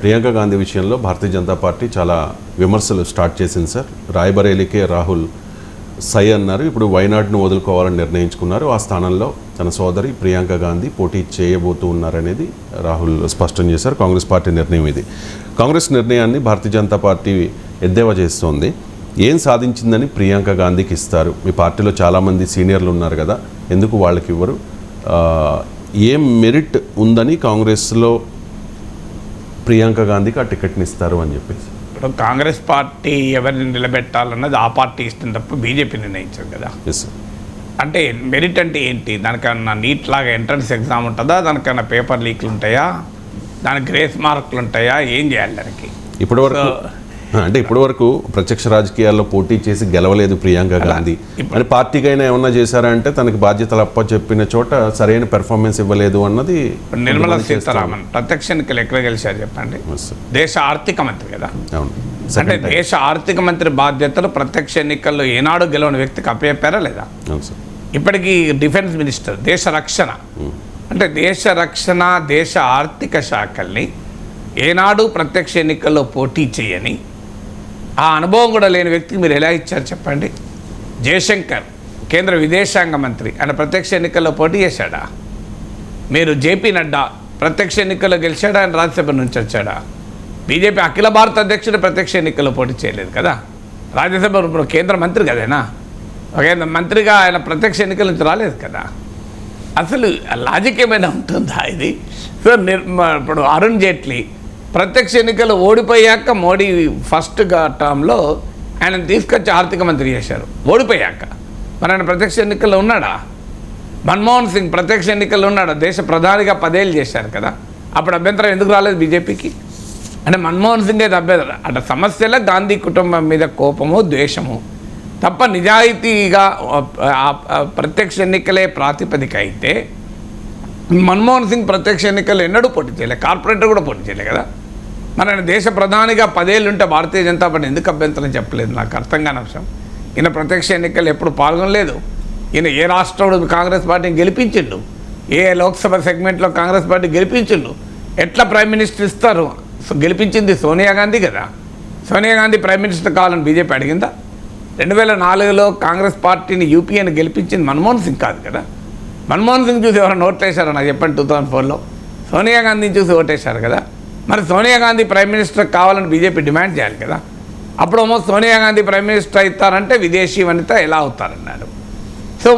ప్రియాంక గాంధీ విషయంలో భారతీయ జనతా పార్టీ చాలా విమర్శలు స్టార్ట్ చేసింది సార్. రాయ్బరేలీకే రాహుల్ సై అన్నారు. ఇప్పుడు వైనాడ్ను వదులుకోవాలని నిర్ణయించుకున్నారు. ఆ స్థానంలో తన సోదరి ప్రియాంక గాంధీ పోటీ చేయబోతూ ఉన్నారనేది రాహుల్ స్పష్టం చేశారు. కాంగ్రెస్ పార్టీ నిర్ణయం ఇది. కాంగ్రెస్ నిర్ణయాన్ని భారతీయ జనతా పార్టీ ఎద్దేవా చేస్తోంది. ఏం సాధించిందని ప్రియాంక గాంధీకి ఇస్తారు? మీ పార్టీలో చాలామంది సీనియర్లు ఉన్నారు కదా, ఎందుకు వాళ్ళకి ఇవ్వరు? ఏం మెరిట్ ఉందని కాంగ్రెస్లో ప్రియాంక గాంధీకి ఆ టికెట్ని ఇస్తారు అని చెప్పేసి? ఇప్పుడు కాంగ్రెస్ పార్టీ ఎవరిని నిలబెట్టాలన్నది ఆ పార్టీ ఇష్టం తప్ప బీజేపీ నిర్ణయించదు కదా. అంటే మెరిట్ అంటే ఏంటి? దానికన్నా నీట్ లాగా ఎంట్రన్స్ ఎగ్జామ్ ఉంటుందా? దానికన్నా పేపర్ లీక్లు ఉంటాయా? దానికి గ్రేస్ మార్కులు ఉంటాయా? ఏం చేయాలి దానికి? ఇప్పటివరకు ప్రత్యక్ష రాజకీయాల్లో పోటీ చేసి గెలవలేదు ప్రియాంక గాంధీ అని పార్టీకైనా ఏమన్నా చేశారంటే తనకి బాధ్యతలు అప్ప చెప్పిన చోట సరైన పెర్ఫార్మెన్స్ ఇవ్వలేదు అన్నది. నిర్మలా సీతారామన్ ప్రత్యక్ష ఎన్నికలు ఎక్కడ గెలిచారు చెప్పండి? దేశ ఆర్థిక మంత్రి కదా. అంటే దేశ ఆర్థిక మంత్రి బాధ్యతలు ప్రత్యక్ష ఎన్నికల్లో ఏనాడు గెలవని వ్యక్తికి అప్పచెప్పారా లేదా? ఇప్పటికీ డిఫెన్స్ మినిస్టర్, దేశ రక్షణ అంటే దేశ రక్షణ దేశ ఆర్థిక శాఖల్ని ఏనాడు ప్రత్యక్ష ఎన్నికల్లో పోటీ చేయని ఆ అనుభవం కూడా లేని వ్యక్తికి మీరు ఎలా ఇచ్చారు చెప్పండి? జయశంకర్ కేంద్ర విదేశాంగ మంత్రి, ఆయన ప్రత్యక్ష ఎన్నికల్లో పోటీ చేశాడా? మీరు జేపీ నడ్డా ప్రత్యక్ష ఎన్నికల్లో గెలిచాడా? ఆయన రాజ్యసభ నుంచి వచ్చాడా? బీజేపీ అఖిల భారత అధ్యక్షుడు ప్రత్యక్ష ఎన్నికల్లో పోటీ చేయలేదు కదా. రాజ్యసభ ఇప్పుడు కేంద్ర మంత్రి కదేనా, కేంద్ర మంత్రిగా ఆయన ప్రత్యక్ష ఎన్నికల నుంచి రాలేదు కదా. అసలు లాజిక్ ఏమైనా ఉంటుందా ఇది? సో ఇప్పుడు అరుణ్ జైట్లీ ప్రత్యక్ష ఎన్నికలు ఓడిపోయాక మోడీ ఫస్ట్ టర్మ్లో ఆయన తీసుకొచ్చి ఆర్థిక మంత్రి చేశారు. ఓడిపోయాక మరి ఆయన ప్రత్యక్ష ఎన్నికల్లో ఉన్నాడా? మన్మోహన్ సింగ్ ప్రత్యక్ష ఎన్నికల్లో ఉన్నాడా? దేశ ప్రధానిగా 10 ఏళ్ళు చేశారు కదా. అప్పుడు అభ్యంతరం ఎందుకు రాలేదు బీజేపీకి? అంటే మన్మోహన్ సింగ్ అయితే అభ్యంతరం అంటే సమస్యల గాంధీ కుటుంబం మీద కోపము ద్వేషము తప్ప నిజాయితీగా ప్రత్యక్ష ఎన్నికలే ప్రాతిపదిక అయితే మన్మోహన్ సింగ్ ప్రత్యక్ష ఎన్నికల్లో ఎన్నడూ పోటీ చేయలేదు, కార్పొరేటర్ కూడా పోటీ చేయలేదు కదా. మరి ఆయన దేశ ప్రధానిగా 10 ఏళ్ళు ఉంటే భారతీయ జనతా పార్టీ ఎందుకు అభ్యంతరం చెప్పలేదు? నాకు అర్థం కాని అంశం. ఈయన ప్రత్యక్ష ఎన్నికలు ఎప్పుడు పాల్గొనలేదు. ఈయన ఏ రాష్ట్రంలో కాంగ్రెస్ పార్టీని గెలిపించిండు, ఏ లోక్సభ సెగ్మెంట్లో కాంగ్రెస్ పార్టీ గెలిపించిండు, ఎట్లా ప్రైమ్ మినిస్టర్ ఇస్తారు? గెలిపించింది సోనియా గాంధీ కదా. సోనియా గాంధీ ప్రైమ్ మినిస్టర్ కావాలని బీజేపీ అడిగిందా? 2004లో కాంగ్రెస్ పార్టీని యూపీఏని గెలిపించింది మన్మోహన్ సింగ్ కాదు కదా. మన్మోహన్ సింగ్ చూసి ఎవరైనా ఓట్లేశారో నాకు చెప్పండి? 2004లో సోనియా గాంధీని చూసి ఓటేశారు కదా. మరి సోనియా గాంధీ ప్రైమ్ మినిస్టర్ కావాలని బీజేపీ డిమాండ్ చేయాలి కదా. అప్పుడేమో సోనియా గాంధీ ప్రైమ్ మినిస్టర్ అవుతారంటే విదేశీ వనిత ఎలా అవుతారన్నారు. సో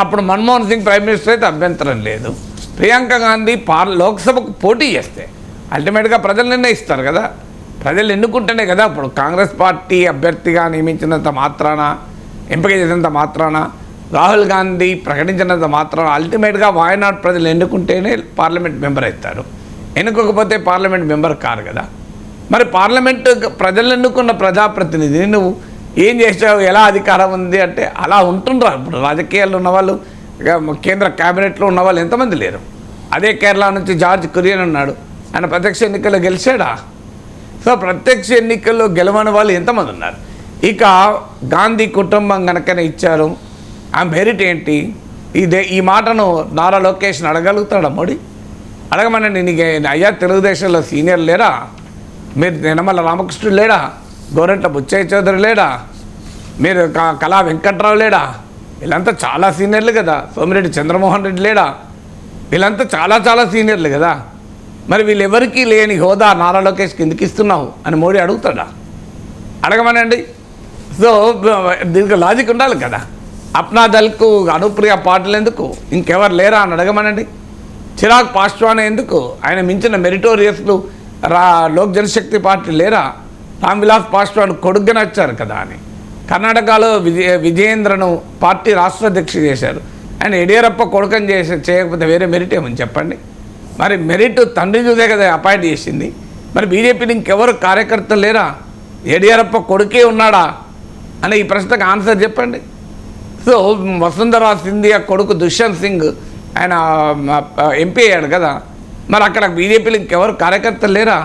అప్పుడు మన్మోహన్ సింగ్ ప్రైమ్ మినిస్టర్ అయితే అభ్యంతరం లేదు. ప్రియాంక గాంధీ లోక్సభకు పోటీ చేస్తే అల్టిమేట్గా ప్రజలు నిర్ణయిస్తారు కదా. ప్రజలు ఎన్నుకుంటేనే కదా. ఇప్పుడు కాంగ్రెస్ పార్టీ అభ్యర్థిగా నియమించినంత మాత్రాన, ఎంపిక చేసినంత మాత్రాన, రాహుల్ గాంధీ ప్రకటించినంత మాత్రాన అల్టిమేట్గా వాయనాడ్ ప్రజలు ఎన్నుకుంటేనే పార్లమెంట్ మెంబర్ అవుతారు. ఎన్నుకోకపోతే పార్లమెంట్ మెంబర్ కారు కదా. మరి పార్లమెంటు ప్రజలు ఎన్నుకున్న ప్రజాప్రతినిధిని నువ్వు ఏం చేసావు? ఎలా అధికారం ఉంది అంటే అలా ఉంటుండ్రా. ఇప్పుడు రాజకీయాల్లో ఉన్నవాళ్ళు, కేంద్ర క్యాబినెట్లో ఉన్నవాళ్ళు ఎంతమంది లేరు? అదే కేరళ నుంచి జార్జ్ కురియన్ ఉన్నాడు, ఆయన ప్రత్యక్ష ఎన్నికల్లో గెలిచాడా? సో ప్రత్యక్ష ఎన్నికల్లో గెలవని వాళ్ళు ఎంతమంది ఉన్నారు? ఇక గాంధీ కుటుంబం కనుకనే ఇచ్చారు, ఆ మెరిట్ ఏంటి? ఈ మాటను నారా లోకేష్ని అడగలుగుతాడా మోడీ? అడగమనండి. నీకు అయ్యా తెలుగుదేశంలో సీనియర్ లేరా? మీరు యనమల రామకృష్ణుడు లేడా? గోరంట్ల బుచ్చయ్య చౌదరి లేడా? మీరు కళా వెంకట్రావు లేడా? వీళ్ళంతా చాలా సీనియర్లు కదా. సోమిరెడ్డి చంద్రమోహన్ రెడ్డి లేడా? వీళ్ళంతా చాలా చాలా సీనియర్లు కదా. మరి వీళ్ళెవరికి లేని హోదా నారా లోకేష్కి ఎందుకు ఇస్తున్నావు అని మోడీ అడుగుతాడా? అడగమనండి. సో దీనికి లాజిక్ ఉండాలి కదా. అప్నా దళ్కు అనుప్రియ పాటిల్ ఎందుకు? ఇంకెవరు లేరా అని అడగమనండి. చిరాగ్ పాస్వాన్ ఎందుకు? ఆయన మించిన మెరిటోరియస్లు లోక్ జనశక్తి పార్టీ లేరా? రామ్ విలాస్ పాస్వాన్ కొడుగ్గా వచ్చారు కదా అని. కర్ణాటకలో విజయేంద్రను పార్టీ రాష్ట్ర అధ్యక్షుడు చేశారు. ఆయన యడియూరప్ప కొడుకని చేయకపోతే వేరే మెరిట్ ఏమని చెప్పండి? మరి మెరిట్ తండ్రి చూసే కదా అపాయింట్ చేసింది. మరి బీజేపీని ఇంకెవరు కార్యకర్తలు లేరా? యడియూరప్ప కొడుకే ఉన్నాడా అనే ఈ ప్రశ్నకు ఆన్సర్ చెప్పండి. సో వసుంధరా సింధియా కొడుకు దుష్యంత్ సింగ్ ఆయన ఎంపీ అయ్యాడు కదా. మరి అక్కడ బీజేపీలో ఇంకెవరు కార్యకర్తలు లేరా?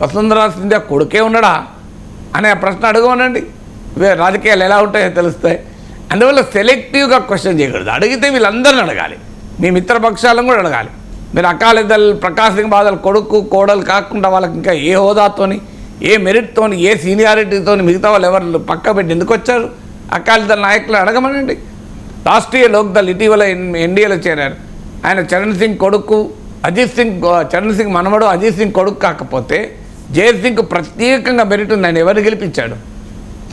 వసుంధరా సింధియా కొడుకే ఉన్నాడా అనే ప్రశ్న అడగమనండి. రాజకీయాలు ఎలా ఉంటాయో తెలుస్తాయి. అందువల్ల సెలెక్టివ్గా క్వశ్చన్ చేయకూడదు. అడిగితే వీళ్ళందరిని అడగాలి, మీ మిత్రపక్షాలను కూడా అడగాలి. మీరు అకాలీదళ్ ప్రకాష్ సింగ్ బాదల్ కొడుకు కోడలు కాకుండా వాళ్ళకి ఇంకా ఏ హోదాతోని, ఏ మెరిట్తోని, ఏ సీనియారిటీతోని మిగతా వాళ్ళు ఎవరు పక్క పెట్టి ఎందుకు వచ్చారు? అకాలీదళ్ నాయకులు అడగమనండి. రాష్ట్రీయ లోక్దళ్ ఇటీవల ఎన్డీఏలో చేరారు. ఆయన చరణ్ సింగ్ కొడుకు చరణ్ సింగ్ మనవడు అజిత్ సింగ్ కొడుకు కాకపోతే జైర్ సింగ్ ప్రత్యేకంగా మెరిట్ ఉంది. ఆయన ఎవరు గెలిపించాడు?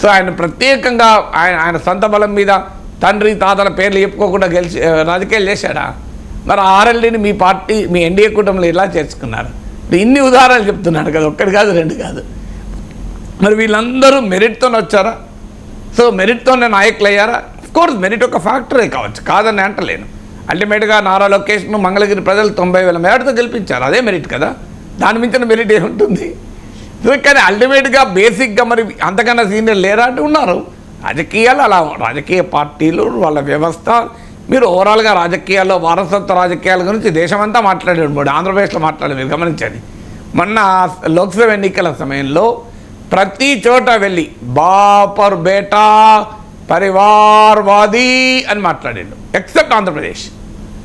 సో ఆయన ప్రత్యేకంగా ఆయన సొంత బలం మీద తండ్రి తాతల పేర్లు చెప్పుకోకుండా రాజకీయాలు చేశాడా? మరి ఆర్ఎల్డీని మీ పార్టీ, మీ ఎన్డీఏ కూటమిలో ఇలా చేర్చుకున్నారు. ఇన్ని ఉదాహరణలు చెప్తున్నాడు కదా, ఒక్కటి కాదు రెండు కాదు. మరి వీళ్ళందరూ మెరిట్తో వచ్చారా? సో మెరిట్తోనే నాయకులు అయ్యారా? కోర్స్ మెరిట్ ఒక ఫ్యాక్టరే కావచ్చు, కాదని అంటలేను. అల్టిమేట్గా నారా లోకేష్ను మంగళగిరి ప్రజలు 90,000 మేరతో గెలిపించారు, అదే మెరిట్ కదా. దాని మించిన మెరిట్ ఏముంటుంది? కానీ అల్టిమేట్గా బేసిక్గా మరి అంతకన్నా సీనియర్ లేరా అంటే ఉన్నారు. రాజకీయాలు అలా, రాజకీయ పార్టీలు వాళ్ళ వ్యవస్థ. మీరు ఓవరాల్గా రాజకీయాల్లో వారసత్వ రాజకీయాల గురించి దేశమంతా మాట్లాడాడు, ఆంధ్రప్రదేశ్లో మాట్లాడారు. మీరు గమనించండి, మొన్న లోక్సభ ఎన్నికల సమయంలో ప్రతి చోట వెళ్ళి బాపర్ బేటా పరివార్వాదీ అని మాట్లాడాడు, ఎక్సెప్ట్ ఆంధ్రప్రదేశ్.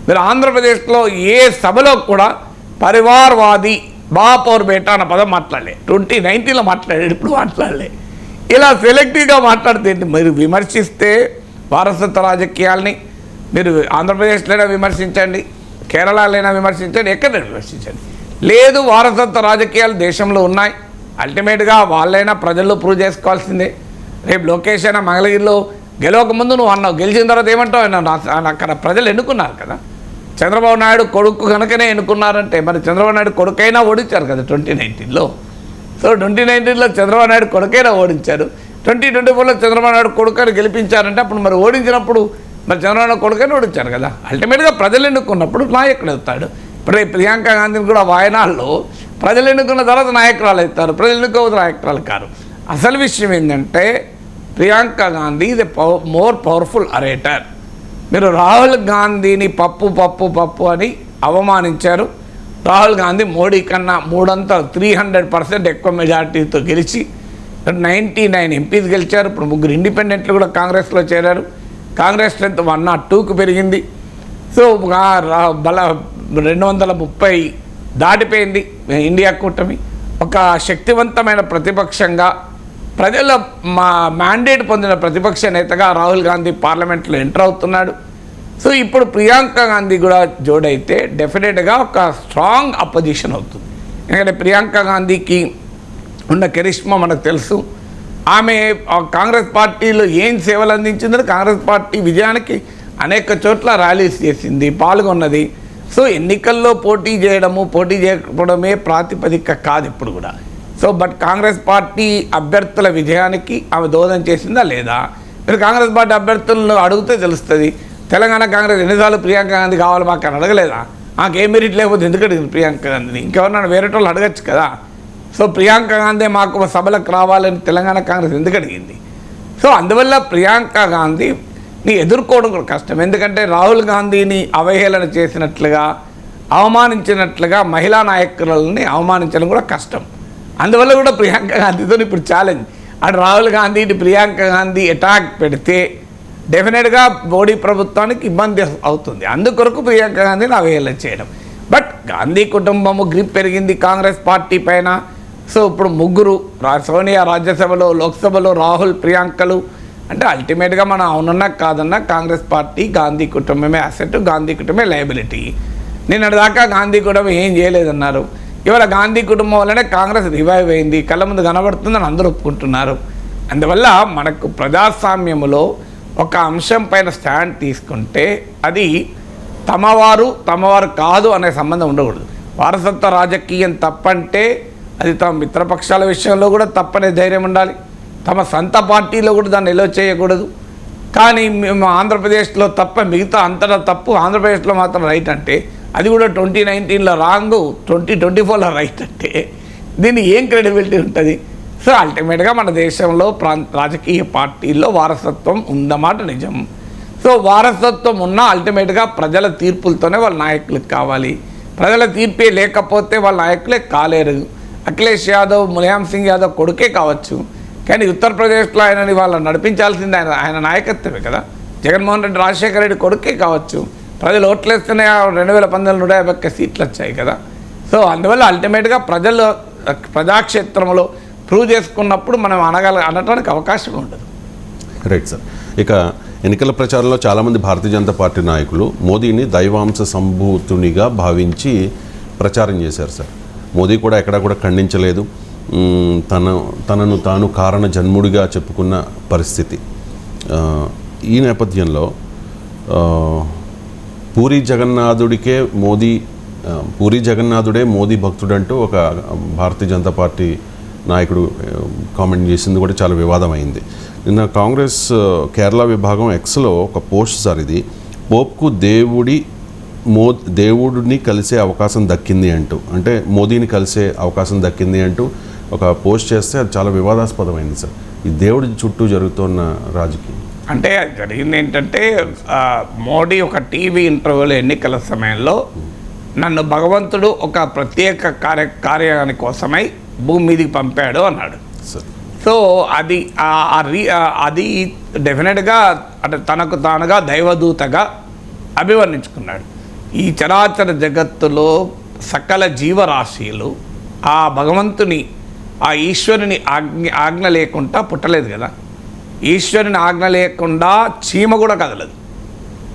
మీరు ఆంధ్రప్రదేశ్లో ఏ సభలో కూడా పరివార్వాది బాపర్ బేటా అన్న పదం మాట్లాడలే. 2019లో మాట్లాడాడు, ఇప్పుడు మాట్లాడలే. ఇలా సెలెక్టివ్గా మాట్లాడితే మీరు విమర్శిస్తే వారసత్వ రాజకీయాల్ని మీరు ఆంధ్రప్రదేశ్లోనే విమర్శించండి, కేరళలోనే విమర్శించండి, ఎక్కడైనా విమర్శించండి. లేదు, వారసత్వ రాజకీయాలు దేశంలో ఉన్నాయి. అల్టిమేట్గా వాళ్ళైనా ప్రజల్లో ప్రూవ్ చేసుకోవాల్సిందే. రేపు లోకేష్ అయినా మంగళగిరిలో గెలవక ముందు నువ్వు అన్నావు, గెలిచిన తర్వాత ఏమంటావు? అక్కడ ప్రజలు ఎన్నుకున్నారు కదా. చంద్రబాబు నాయుడు కొడుకు కనుకనే ఎన్నుకున్నారంటే మరి చంద్రబాబు నాయుడు కొడుకైనా ఓడించారు కదా 2019లో. సో 2019లో చంద్రబాబు నాయుడు కొడుకైనా ఓడించారు. 2024లో చంద్రబాబు నాయుడు కొడుకని గెలిపించారంటే అప్పుడు మరి ఓడించినప్పుడు మరి చంద్రబాబు నాయుడు కొడుకైనా ఓడించారు కదా. అల్టిమేట్గా ప్రజలు ఎన్నుకున్నప్పుడు నాయకుడు అవుతాడు. ఇప్పుడు ప్రియాంక గాంధీని కూడా వాయనాడులో ప్రజలు ఎన్నుకున్న తర్వాత నాయకురాలు అవుతారు, ప్రజలు ఎన్నుకోవద్దు నాయకురాలు కారు. అసలు విషయం ఏంటంటే Priyanka Gandhi is a more powerful orator. మీరు రాహుల్ గాంధీని పప్పు అని అవమానించారు. రాహుల్ గాంధీ మోడీ కన్నా 300% ఎక్కువ మెజార్టీతో గెలిచి 99 ఎంపీస్ గెలిచారు. ఇప్పుడు 3 ఇండిపెండెంట్లు కూడా కాంగ్రెస్లో చేరారు. కాంగ్రెస్ స్ట్రెంత్ 102కు పెరిగింది. సో 230 దాటిపోయింది ఇండియా కూటమి. ఒక శక్తివంతమైన ప్రతిపక్షంగా ప్రజల మ్యాండేట్ పొందిన ప్రతిపక్ష నేతగా రాహుల్ గాంధీ పార్లమెంట్లో ఎంటర్ అవుతున్నాడు. సో ఇప్పుడు ప్రియాంక గాంధీ కూడా జోడైతే డెఫినెట్గా ఒక స్ట్రాంగ్ అపోజిషన్ అవుతుంది. ఎందుకంటే ప్రియాంక గాంధీకి ఉన్న కరిష్మా మనకు తెలుసు. ఆమె కాంగ్రెస్ పార్టీలో ఏం సేవలు అందించిందని కాంగ్రెస్ పార్టీ విజయానికి అనేక చోట్ల ర్యాలీస్ చేసింది, పాల్గొన్నది. సో ఎన్నికల్లో పోటీ చేయకపోవడమే ప్రాతిపదిక కాదు ఇప్పుడు కూడా. సో బట్ కాంగ్రెస్ పార్టీ అభ్యర్థుల విజయానికి ఆమె దోహదం చేసిందా లేదా? మీరు కాంగ్రెస్ పార్టీ అభ్యర్థులను అడిగితే తెలుస్తుంది. తెలంగాణ కాంగ్రెస్ ఎన్నిసార్లు ప్రియాంక గాంధీ కావాలి మాకు అని అడగలేదా? మాకేం మెరిట్ లేకపోతే ఎందుకు అడిగింది ప్రియాంక గాంధీని? ఇంకెవరన్నా వేరే వాళ్ళు అడగచ్చు కదా. సో ప్రియాంక గాంధీ మాకు సభలకు రావాలని తెలంగాణ కాంగ్రెస్ ఎందుకు అడిగింది? సో అందువల్ల ప్రియాంక గాంధీని ఎదుర్కోవడం కూడా కష్టం. ఎందుకంటే రాహుల్ గాంధీని అవహేళన చేసినట్లుగా, అవమానించినట్లుగా మహిళా నాయకులని అవమానించడం కూడా కష్టం. అందువల్ల కూడా ప్రియాంక గాంధీతో ఇప్పుడు ఛాలెంజ్. అటు రాహుల్ గాంధీ ఇటు ప్రియాంక గాంధీ అటాక్ పెడితే డెఫినెట్గా మోడీ ప్రభుత్వానికి ఇబ్బంది అవుతుంది. అందుకొరకు ప్రియాంక గాంధీని అవహేళన చేయడం. బట్ గాంధీ కుటుంబము గ్రిప్ పెరిగింది కాంగ్రెస్ పార్టీ పైన. సో ఇప్పుడు 3 సోనియా రాజ్యసభలో, లోక్సభలో రాహుల్, ప్రియాంకలు అంటే అల్టిమేట్గా మనం అవునన్నా కాదన్నా కాంగ్రెస్ పార్టీ గాంధీ కుటుంబమే అసెట్, గాంధీ కుటుంబమే లయబిలిటీ. నిన్నటిదాకా గాంధీ కుటుంబం ఏం చేయలేదన్నారు. ఇవాళ గాంధీ కుటుంబం వల్లనే కాంగ్రెస్ రివైవ్ అయింది, కళ్ళ ముందు కనబడుతుందని అందరూ ఒప్పుకుంటున్నారు. అందువల్ల మనకు ప్రజాస్వామ్యంలో ఒక అంశం పైన స్టాండ్ తీసుకుంటే అది తమవారు కాదు అనే సంబంధం ఉండకూడదు. వారసత్వ రాజకీయం తప్పంటే అది తమ మిత్రపక్షాల విషయంలో కూడా తప్పనే ధైర్యం ఉండాలి. తమ సొంత పార్టీలో కూడా దాన్ని ఎలో చేయకూడదు. కానీ మేము ఆంధ్రప్రదేశ్లో తప్ప మిగతా అంతటా తప్పు, ఆంధ్రప్రదేశ్లో మాత్రం రైట్ అంటే అది కూడా 2019లో రాంగ్, 2024లో రైట్ అంటే దీన్ని ఏం క్రెడిబిలిటీ ఉంటుంది? సో అల్టిమేట్గా మన దేశంలో రాజకీయ పార్టీల్లో వారసత్వం ఉందన్నమాట నిజం. సో వారసత్వం ఉన్నా అల్టిమేట్గా ప్రజల తీర్పులతోనే వాళ్ళ నాయకులకు కావాలి. ప్రజల తీర్పే లేకపోతే వాళ్ళ నాయకులే కాలేరు. అఖిలేష్ యాదవ్, ములాయం సింగ్ యాదవ్ కొడుకే కావచ్చు, కానీ ఉత్తరప్రదేశ్లో ఆయనని వాళ్ళు నడిపించాల్సింది ఆయన నాయకత్వమే కదా. జగన్మోహన్ రెడ్డి, రాజశేఖర రెడ్డి కొడుకే కావచ్చు, ప్రజలు ఓట్లేస్తేనే 2019 150 సీట్లు వచ్చాయి కదా. సో అందువల్ల అల్టిమేట్గా ప్రజాక్షేత్రంలో ప్రూవ్ చేసుకున్నప్పుడు మనం అనటానికి అవకాశం ఉండదు. Right sir. ఇక ఎన్నికల ప్రచారంలో చాలామంది భారతీయ జనతా పార్టీ నాయకులు మోదీని దైవాంశ సంభూతునిగా భావించి ప్రచారం చేశారు సార్. మోదీ కూడా ఎక్కడా కూడా ఖండించలేదు. తనను తాను కారణ జన్ముడిగా చెప్పుకున్న పరిస్థితి. ఈ నేపథ్యంలో పూరీ జగన్నాథుడే మోదీ భక్తుడంటూ ఒక భారతీయ జనతా పార్టీ నాయకుడు కామెంట్ చేసింది కూడా చాలా వివాదం అయింది. నిన్న కాంగ్రెస్ కేరళ విభాగం ఎక్స్లో ఒక పోస్ట్ సార్ ఇది, పోప్కు దేవుడిని కలిసే అవకాశం దక్కింది అంటూ, అంటే మోదీని కలిసే అవకాశం దక్కింది అంటూ ఒక పోస్ట్ చేస్తే అది చాలా వివాదాస్పదమైంది సార్. ఈ దేవుడి చుట్టూ జరుగుతున్న రాజకీయం అంటే జరిగింది ఏంటంటే, మోడీ ఒక టీవీ ఇంటర్వ్యూలో ఎన్నికల సమయంలో నన్ను భగవంతుడు ఒక ప్రత్యేక కార్యాని కోసమై భూమి మీదకి పంపాడు అన్నాడు. సో అది డెఫినెట్గా అంటే తనకు తానుగా దైవదూతగా అభివర్ణించుకున్నాడు. ఈ చరాచర జగత్తులో సకల జీవరాశిలు ఆ భగవంతుని ఆ ఈశ్వరుని ఆజ్ఞ లేకుండా పుట్టలేదు కదా. ఈశ్వరుని ఆజ్ఞ లేకుండా చీమ కూడా కదలదు.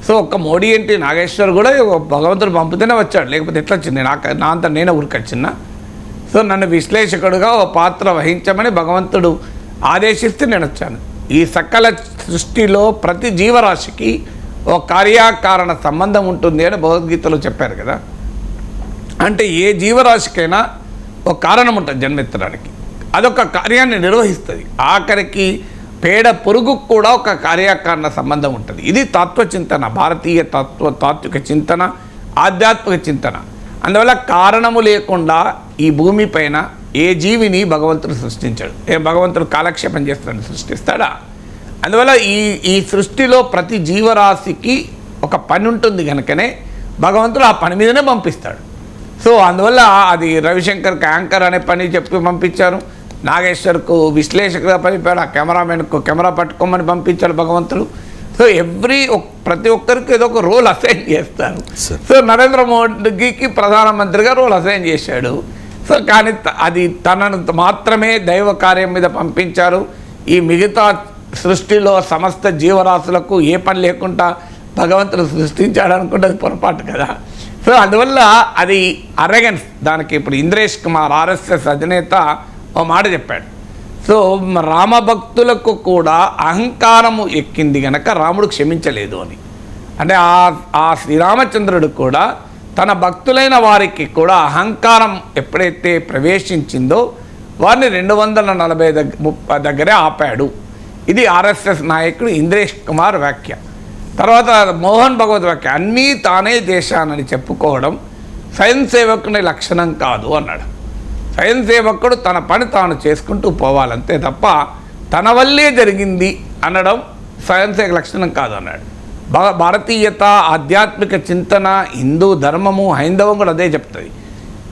సో ఒక్క మోడీ ఏంటి, నాగేశ్వర్ కూడా భగవంతుడు పంపితేనే వచ్చాడు, లేకపోతే ఎట్లా వచ్చింది? నా అంతా నేనే ఊరికొచ్చిన్నా. సో నన్ను విశ్లేషకుడుగా ఓ పాత్ర వహించమని భగవంతుడు ఆదేశిస్తే నేను వచ్చాను. ఈ సకల సృష్టిలో ప్రతి జీవరాశికి ఓ కార్యకారణ సంబంధం ఉంటుంది అని భగవద్గీతలో చెప్పారు కదా. అంటే ఏ జీవరాశికైనా ఒక కారణం ఉంటుంది జన్మెత్తడానికి, అదొక కార్యాన్ని నిర్వహిస్తుంది. ఆఖరికి పేడ పురుగుకు కూడా ఒక కార్యకారణ సంబంధం ఉంటుంది. ఇది తత్వచింతన, భారతీయ తాత్విక చింతన, ఆధ్యాత్మిక చింతన. అందువల్ల కారణము లేకుండా ఈ భూమిపైన ఏ జీవిని భగవంతుడు సృష్టించాడు. భగవంతుడు కాలక్షేపం చేస్తాడు, సృష్టిస్తాడా? అందువల్ల ఈ సృష్టిలో ప్రతి జీవరాశికి ఒక పని ఉంటుంది కనుకనే భగవంతుడు ఆ పని మీదనే పంపిస్తాడు. సో అందువల్ల అది రవిశంకర్కి యాంకర్ అనే పని చెప్పి పంపించారు, నాగేశ్వర్కు విశ్లేషకుగా పంపాడు, ఆ కెమెరామెన్కు కెమెరా పట్టుకోమని పంపించాడు భగవంతుడు. సో ప్రతి ఒక్కరికి ఏదో ఒక రోల్ అసైన్ చేస్తారు. సో నరేంద్ర మోడీకి ప్రధానమంత్రిగా రోల్ అసైన్ చేశాడు. సో కానీ అది తనను మాత్రమే దైవ కార్యం మీద పంపించారు. ఈ మిగతా సృష్టిలో సమస్త జీవరాశులకు ఏ పని లేకుండా భగవంతుడు సృష్టించాడు అనుకుంటే అది పొరపాటు కదా. సో అందువల్ల అది అరగెన్స్. దానికి ఇప్పుడు ఇంద్రేష్ కుమార్ RSS అధినేత ఓ మాట చెప్పాడు. సో రామభక్తులకు కూడా అహంకారము ఎక్కింది గనక రాముడు క్షమించలేదు అని. అంటే ఆ శ్రీరామచంద్రుడు కూడా తన భక్తులైన వారికి కూడా అహంకారం ఎప్పుడైతే ప్రవేశించిందో వారిని 240 దగ్గరే ఆపాడు. ఇది RSS నాయకుడు ఇంద్రేష్ కుమార్ వ్యాఖ్య. తర్వాత మోహన్ భగవత్ వ్యాఖ్య, అన్నీ తానే చేశానని చెప్పుకోవడం స్వయం సేవకుని లక్షణం కాదు అన్నాడు. స్వయం సేవకుడు తన పని తాను చేసుకుంటూ పోవాలంతే తప్ప తన వల్లే జరిగింది అనడం స్వయం సేవక లక్షణం కాదు అన్నాడు. భారతీయత, ఆధ్యాత్మిక చింతన, హిందూ ధర్మము, హైందవం కూడా అదే చెప్తుంది.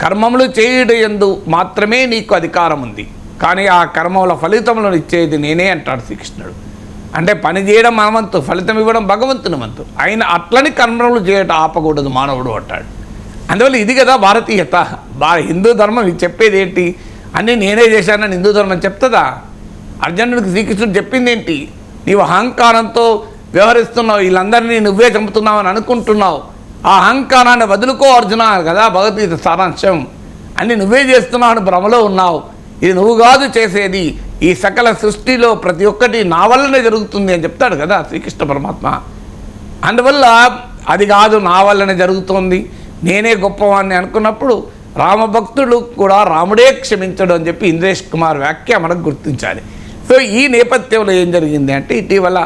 కర్మములు చేయుడు యందు మాత్రమే నీకు అధికారం ఉంది, కానీ ఆ కర్మముల ఫలితములను ఇచ్చేది నేనే అంటాడు శ్రీకృష్ణుడు. అంటే పని చేయడం మన వంతు, ఫలితం ఇవ్వడం భగవంతుని వంతు. ఆయన అట్లని కర్మములు చేయటం ఆపకూడదు మానవుడు అంటాడు. అందువల్ల ఇది కదా భారతీయత. హిందూ ధర్మం ఇది చెప్పేది ఏంటి? అన్నీ నేనే చేశానని హిందూ ధర్మం చెప్తుందా? అర్జునుడికి శ్రీకృష్ణుడు చెప్పింది ఏంటి? నీవు అహంకారంతో వ్యవహరిస్తున్నావు, వీళ్ళందరినీ నువ్వే చంపుతున్నావు అని అనుకుంటున్నావు, ఆ అహంకారాన్ని వదులుకో అర్జున కదా భగవద్గీత సారాంశం. అన్నీ నువ్వే చేస్తున్నావు అని భ్రమలో ఉన్నావు, ఇది నువ్వు కాదు చేసేది, ఈ సకల సృష్టిలో ప్రతి ఒక్కటి నా వల్లనే జరుగుతుంది అని చెప్తాడు కదా శ్రీకృష్ణ పరమాత్మ. అందువల్ల అది కాదు నా వల్లనే జరుగుతోంది, నేనే గొప్పవాడిని అనుకున్నప్పుడు రామభక్తుడు కూడా రాముడే క్షమించడు అని చెప్పి ఇంద్రేష్ కుమార్ వ్యాఖ్య మనకు గుర్తించాలి. సో ఈ నేపథ్యంలో ఏం జరిగింది అంటే, ఇటీవల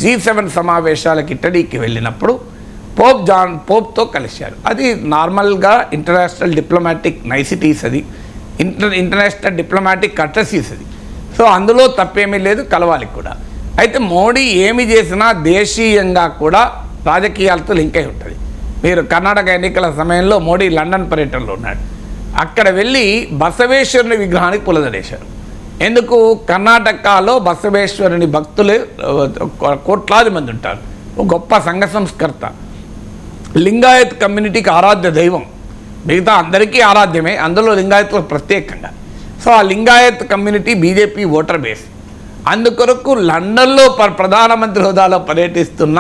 G7 సమావేశాలకు ఇటలీకి వెళ్ళినప్పుడు పోప్తో కలిశారు. అది నార్మల్గా ఇంటర్నేషనల్ డిప్లొమాటిక్ నైసిటీస్, అది ఇంటర్నేషనల్ డిప్లొమాటిక్ కర్టసీస్ అది. సో అందులో తప్పేమీ లేదు, కలవాలి కూడా. అయితే మోడీ ఏమి చేసినా దేశీయంగా కూడా రాజకీయాలతో లింక్ అయి ఉంటుంది. మీరు కర్ణాటక ఎన్నికల సమయంలో మోడీ లండన్ పర్యటనలో ఉన్నాడు. అక్కడ వెళ్ళి బసవేశ్వరుని విగ్రహానికి పులదడేశారు. ఎందుకు? కర్ణాటకలో బసవేశ్వరుని భక్తులు కోట్లాది మంది ఉంటారు, ఒక గొప్ప సంఘ సంస్కర్త. లింగాయత్ కమ్యూనిటీకి ఆరాధ్య దైవం, మిగతా అందరికీ ఆరాధ్యమే, అందులో లింగాయత్లకు ప్రత్యేకంగా. సో ఆ Lingayat community BJP voter base. అందుకొరకు లండన్లో ప్రధానమంత్రి హోదాలో పర్యటిస్తున్న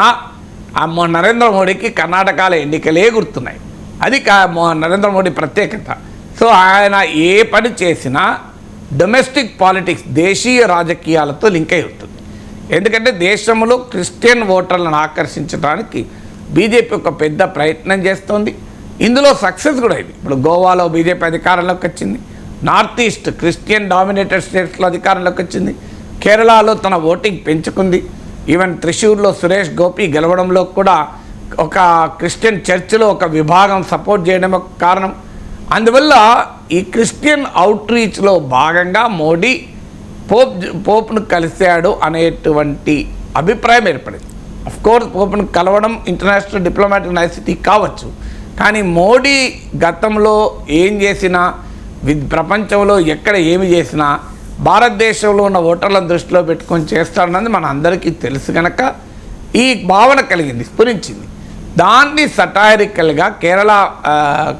నరేంద్ర మోడీకి కర్ణాటకలో ఎన్నికలే గుర్తున్నాయి. అది నరేంద్ర మోడీ ప్రత్యేకత. సో ఆయన ఏ పని చేసినా డొమెస్టిక్ పాలిటిక్స్, దేశీయ రాజకీయాలతో లింక్ అయి ఉంటుంది. ఎందుకంటే దేశంలో క్రిస్టియన్ ఓటర్లను ఆకర్షించడానికి బీజేపీ ఒక పెద్ద ప్రయత్నం చేస్తోంది. ఇందులో సక్సెస్ కూడా ఇది. ఇప్పుడు గోవాలో బీజేపీ అధికారంలోకి వచ్చింది, నార్త్ ఈస్ట్ క్రిస్టియన్ డామినేటెడ్ స్టేట్స్లో అధికారంలోకి వచ్చింది, కేరళలో తన ఓటింగ్ పెంచుకుంది. ఈవెన్ త్రిశూర్లో సురేష్ గోపి గెలవడంలో కూడా ఒక క్రిస్టియన్ చర్చిలో ఒక విభాగం సపోర్ట్ చేయడం ఒక కారణం. అందువల్ల ఈ క్రిస్టియన్ అవుట్ రీచ్లో భాగంగా మోడీ పోప్ను కలిశాడు అనేటువంటి అభిప్రాయం ఏర్పడింది. అఫ్కోర్స్ పోప్ను కలవడం ఇంటర్నేషనల్ డిప్లొమాటిక్ నైసిటీ కావచ్చు, కానీ మోడీ గతంలో ఏం చేసినా, ప్రపంచంలో ఎక్కడ ఏమి చేసినా భారతదేశంలో ఉన్న ఓటర్లను దృష్టిలో పెట్టుకొని చేస్తాడన్నది మన అందరికీ తెలుసు కనుక ఈ భావన కలిగింది, స్ఫురించింది. దాన్ని సటారికల్గా కేరళ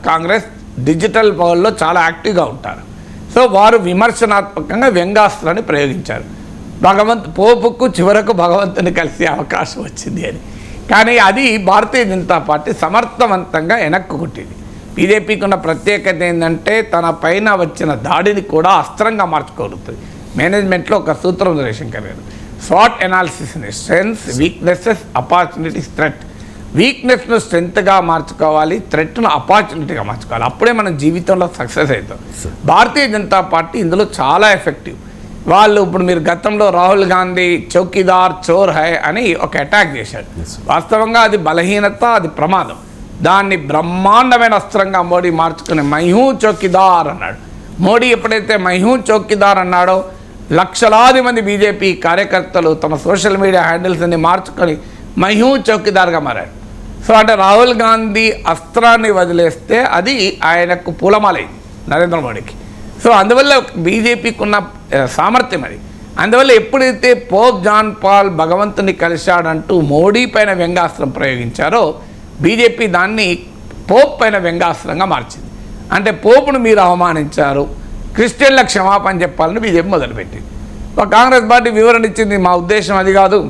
కాంగ్రెస్ డిజిటల్ పవర్లో చాలా యాక్టివ్గా ఉంటారు. సో వారు విమర్శనాత్మకంగా వ్యంగ్యాస్త్రాన్ని ప్రయోగించారు. పోపుకు చివరకు భగవంతుని కలిసే అవకాశం వచ్చింది అని. కానీ అది భారతీయ జనతా పార్టీ సమర్థవంతంగా వెనక్కు కొట్టింది. బీజేపీకి ఉన్న ప్రత్యేకత ఏంటంటే తన పైన వచ్చిన దాడిని కూడా అస్త్రంగా మార్చుకోగలుగుతుంది. మేనేజ్మెంట్లో ఒక సూత్రం జయశంకర్ గారు, స్వాట్ ఎనాలిసిస్ అని, స్ట్రెంగ్స్, వీక్నెసెస్, ఆపర్చునిటీస్, థ్రెట్. వీక్నెస్ను స్ట్రెంగ్త్గా మార్చుకోవాలి, థ్రెట్ను ఆపర్చునిటీగా మార్చుకోవాలి. అప్పుడే మనం జీవితంలో సక్సెస్ అవుతాం. భారతీయ జనతా పార్టీ ఇందులో చాలా ఎఫెక్టివ్. వాళ్ళు ఇప్పుడు మీరు గతంలో రాహుల్ గాంధీ చౌకీదార్ చోర్ హై అని ఒక అటాక్ చేశాడు. వాస్తవంగా అది బలహీనత, అది ప్రమాదం. దాన్ని బ్రహ్మాండమైన అస్త్రంగా మోడీ మార్చుకుని మైహూ చౌకీదార్ అన్నాడు. మోడీ ఎప్పుడైతే మైహూ చౌకీదార్ అన్నాడో లక్షలాది మంది బీజేపీ కార్యకర్తలు తమ సోషల్ మీడియా హ్యాండిల్స్ అన్ని మార్చుకొని మైహూ చౌకీదార్గా మారాడు. సో అంటే రాహుల్ గాంధీ అస్త్రాన్ని వదిలేస్తే అది ఆయనకు పూలమాలైంది నరేంద్ర మోడీకి. సో అందువల్ల బీజేపీకి ఉన్న సామర్థ్యం అది. అందువల్ల ఎప్పుడైతే పోప్ జాన్ పాల్ భగవంతుని కలిశాడంటూ మోడీ పైన వ్యంగ్యాస్త్రం ప్రయోగించారో బీజేపీ దాన్ని పోప్ పైన వ్యంగ్యాస్త్రంగా మార్చింది. అంటే పోపును మీరు అవమానించారు, క్రిస్టియన్లకు క్షమాపణ చెప్పాలని బీజేపీ మొదలుపెట్టింది. కాంగ్రెస్ పార్టీ వివరణ ఇచ్చింది, మా ఉద్దేశం అది కాదు,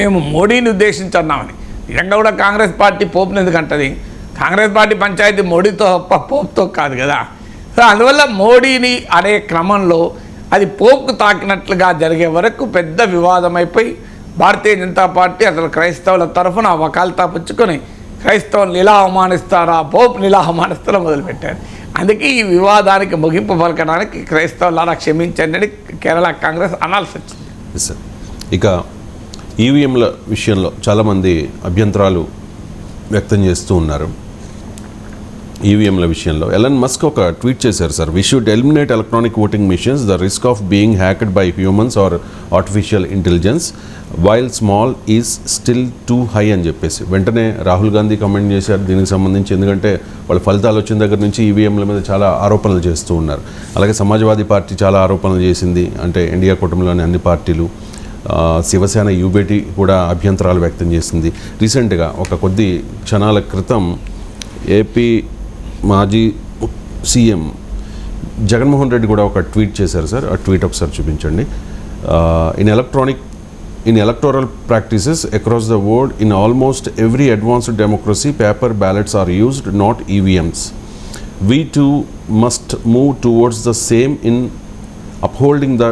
మేము మోడీని ఉద్దేశించి అన్నామని. నిజంగా కూడా కాంగ్రెస్ పార్టీ పోపుని ఎందుకంటది? కాంగ్రెస్ పార్టీ పంచాయతీ మోడీతో పోప్తో కాదు కదా. సో అందువల్ల మోడీని అనే క్రమంలో అది పోప్కు తాకినట్లుగా జరిగే వరకు పెద్ద వివాదం అయిపోయి భారతీయ జనతా పార్టీ అసలు క్రైస్తవుల తరఫున వకాల్తా పుచ్చుకొని క్రైస్తవులను ఇలా అవమానిస్తారా, పోప్ని ఇలా అవమానిస్తారా మొదలుపెట్టారు. అందుకే ఈ వివాదానికి ముగింపు పలకడానికి క్రైస్తవులారా క్షమించండి అని కేరళ కాంగ్రెస్ అనాల్సి వచ్చింది. ఇక ఈవీఎంల విషయంలో చాలామంది అభ్యంతరాలు వ్యక్తం చేస్తూ ఉన్నారు. ఈవీఎంల విషయంలో ఎలన్ మస్క్ ఒక ట్వీట్ చేశారు sir, we should eliminate electronic voting machines, the risk of being hacked by humans or artificial intelligence while small is still too high అని చెప్పేసి వెంటనే రాహుల్ గాంధీ కమెంట్ చేశారు దీనికి సంబంధించి. ఎందుకంటే వాళ్ళ ఫలితాలు వచ్చిన దగ్గర నుంచి ఈవీఎంల మీద చాలా ఆరోపణలు చేస్తూ ఉన్నారు. అలాగే సమాజ్వాదీ పార్టీ చాలా ఆరోపణలు చేసింది, అంటే ఎన్డీఏ కూటమిలోని అన్ని పార్టీలు. శివసేన యూబీటీ కూడా అభ్యంతరాలు వ్యక్తం చేసింది. రీసెంట్గా ఒక కొద్ది క్షణాల క్రితం ఏపీ మాజీ సీఎం జగన్మోహన్ రెడ్డి కూడా ఒక ట్వీట్ చేశారు సార్. ఆ ట్వీట్ ఒకసారి చూపించండి. In electoral practices across the world in almost every advanced democracy paper ballots are used, not EVMs. We too must move towards the same in upholding the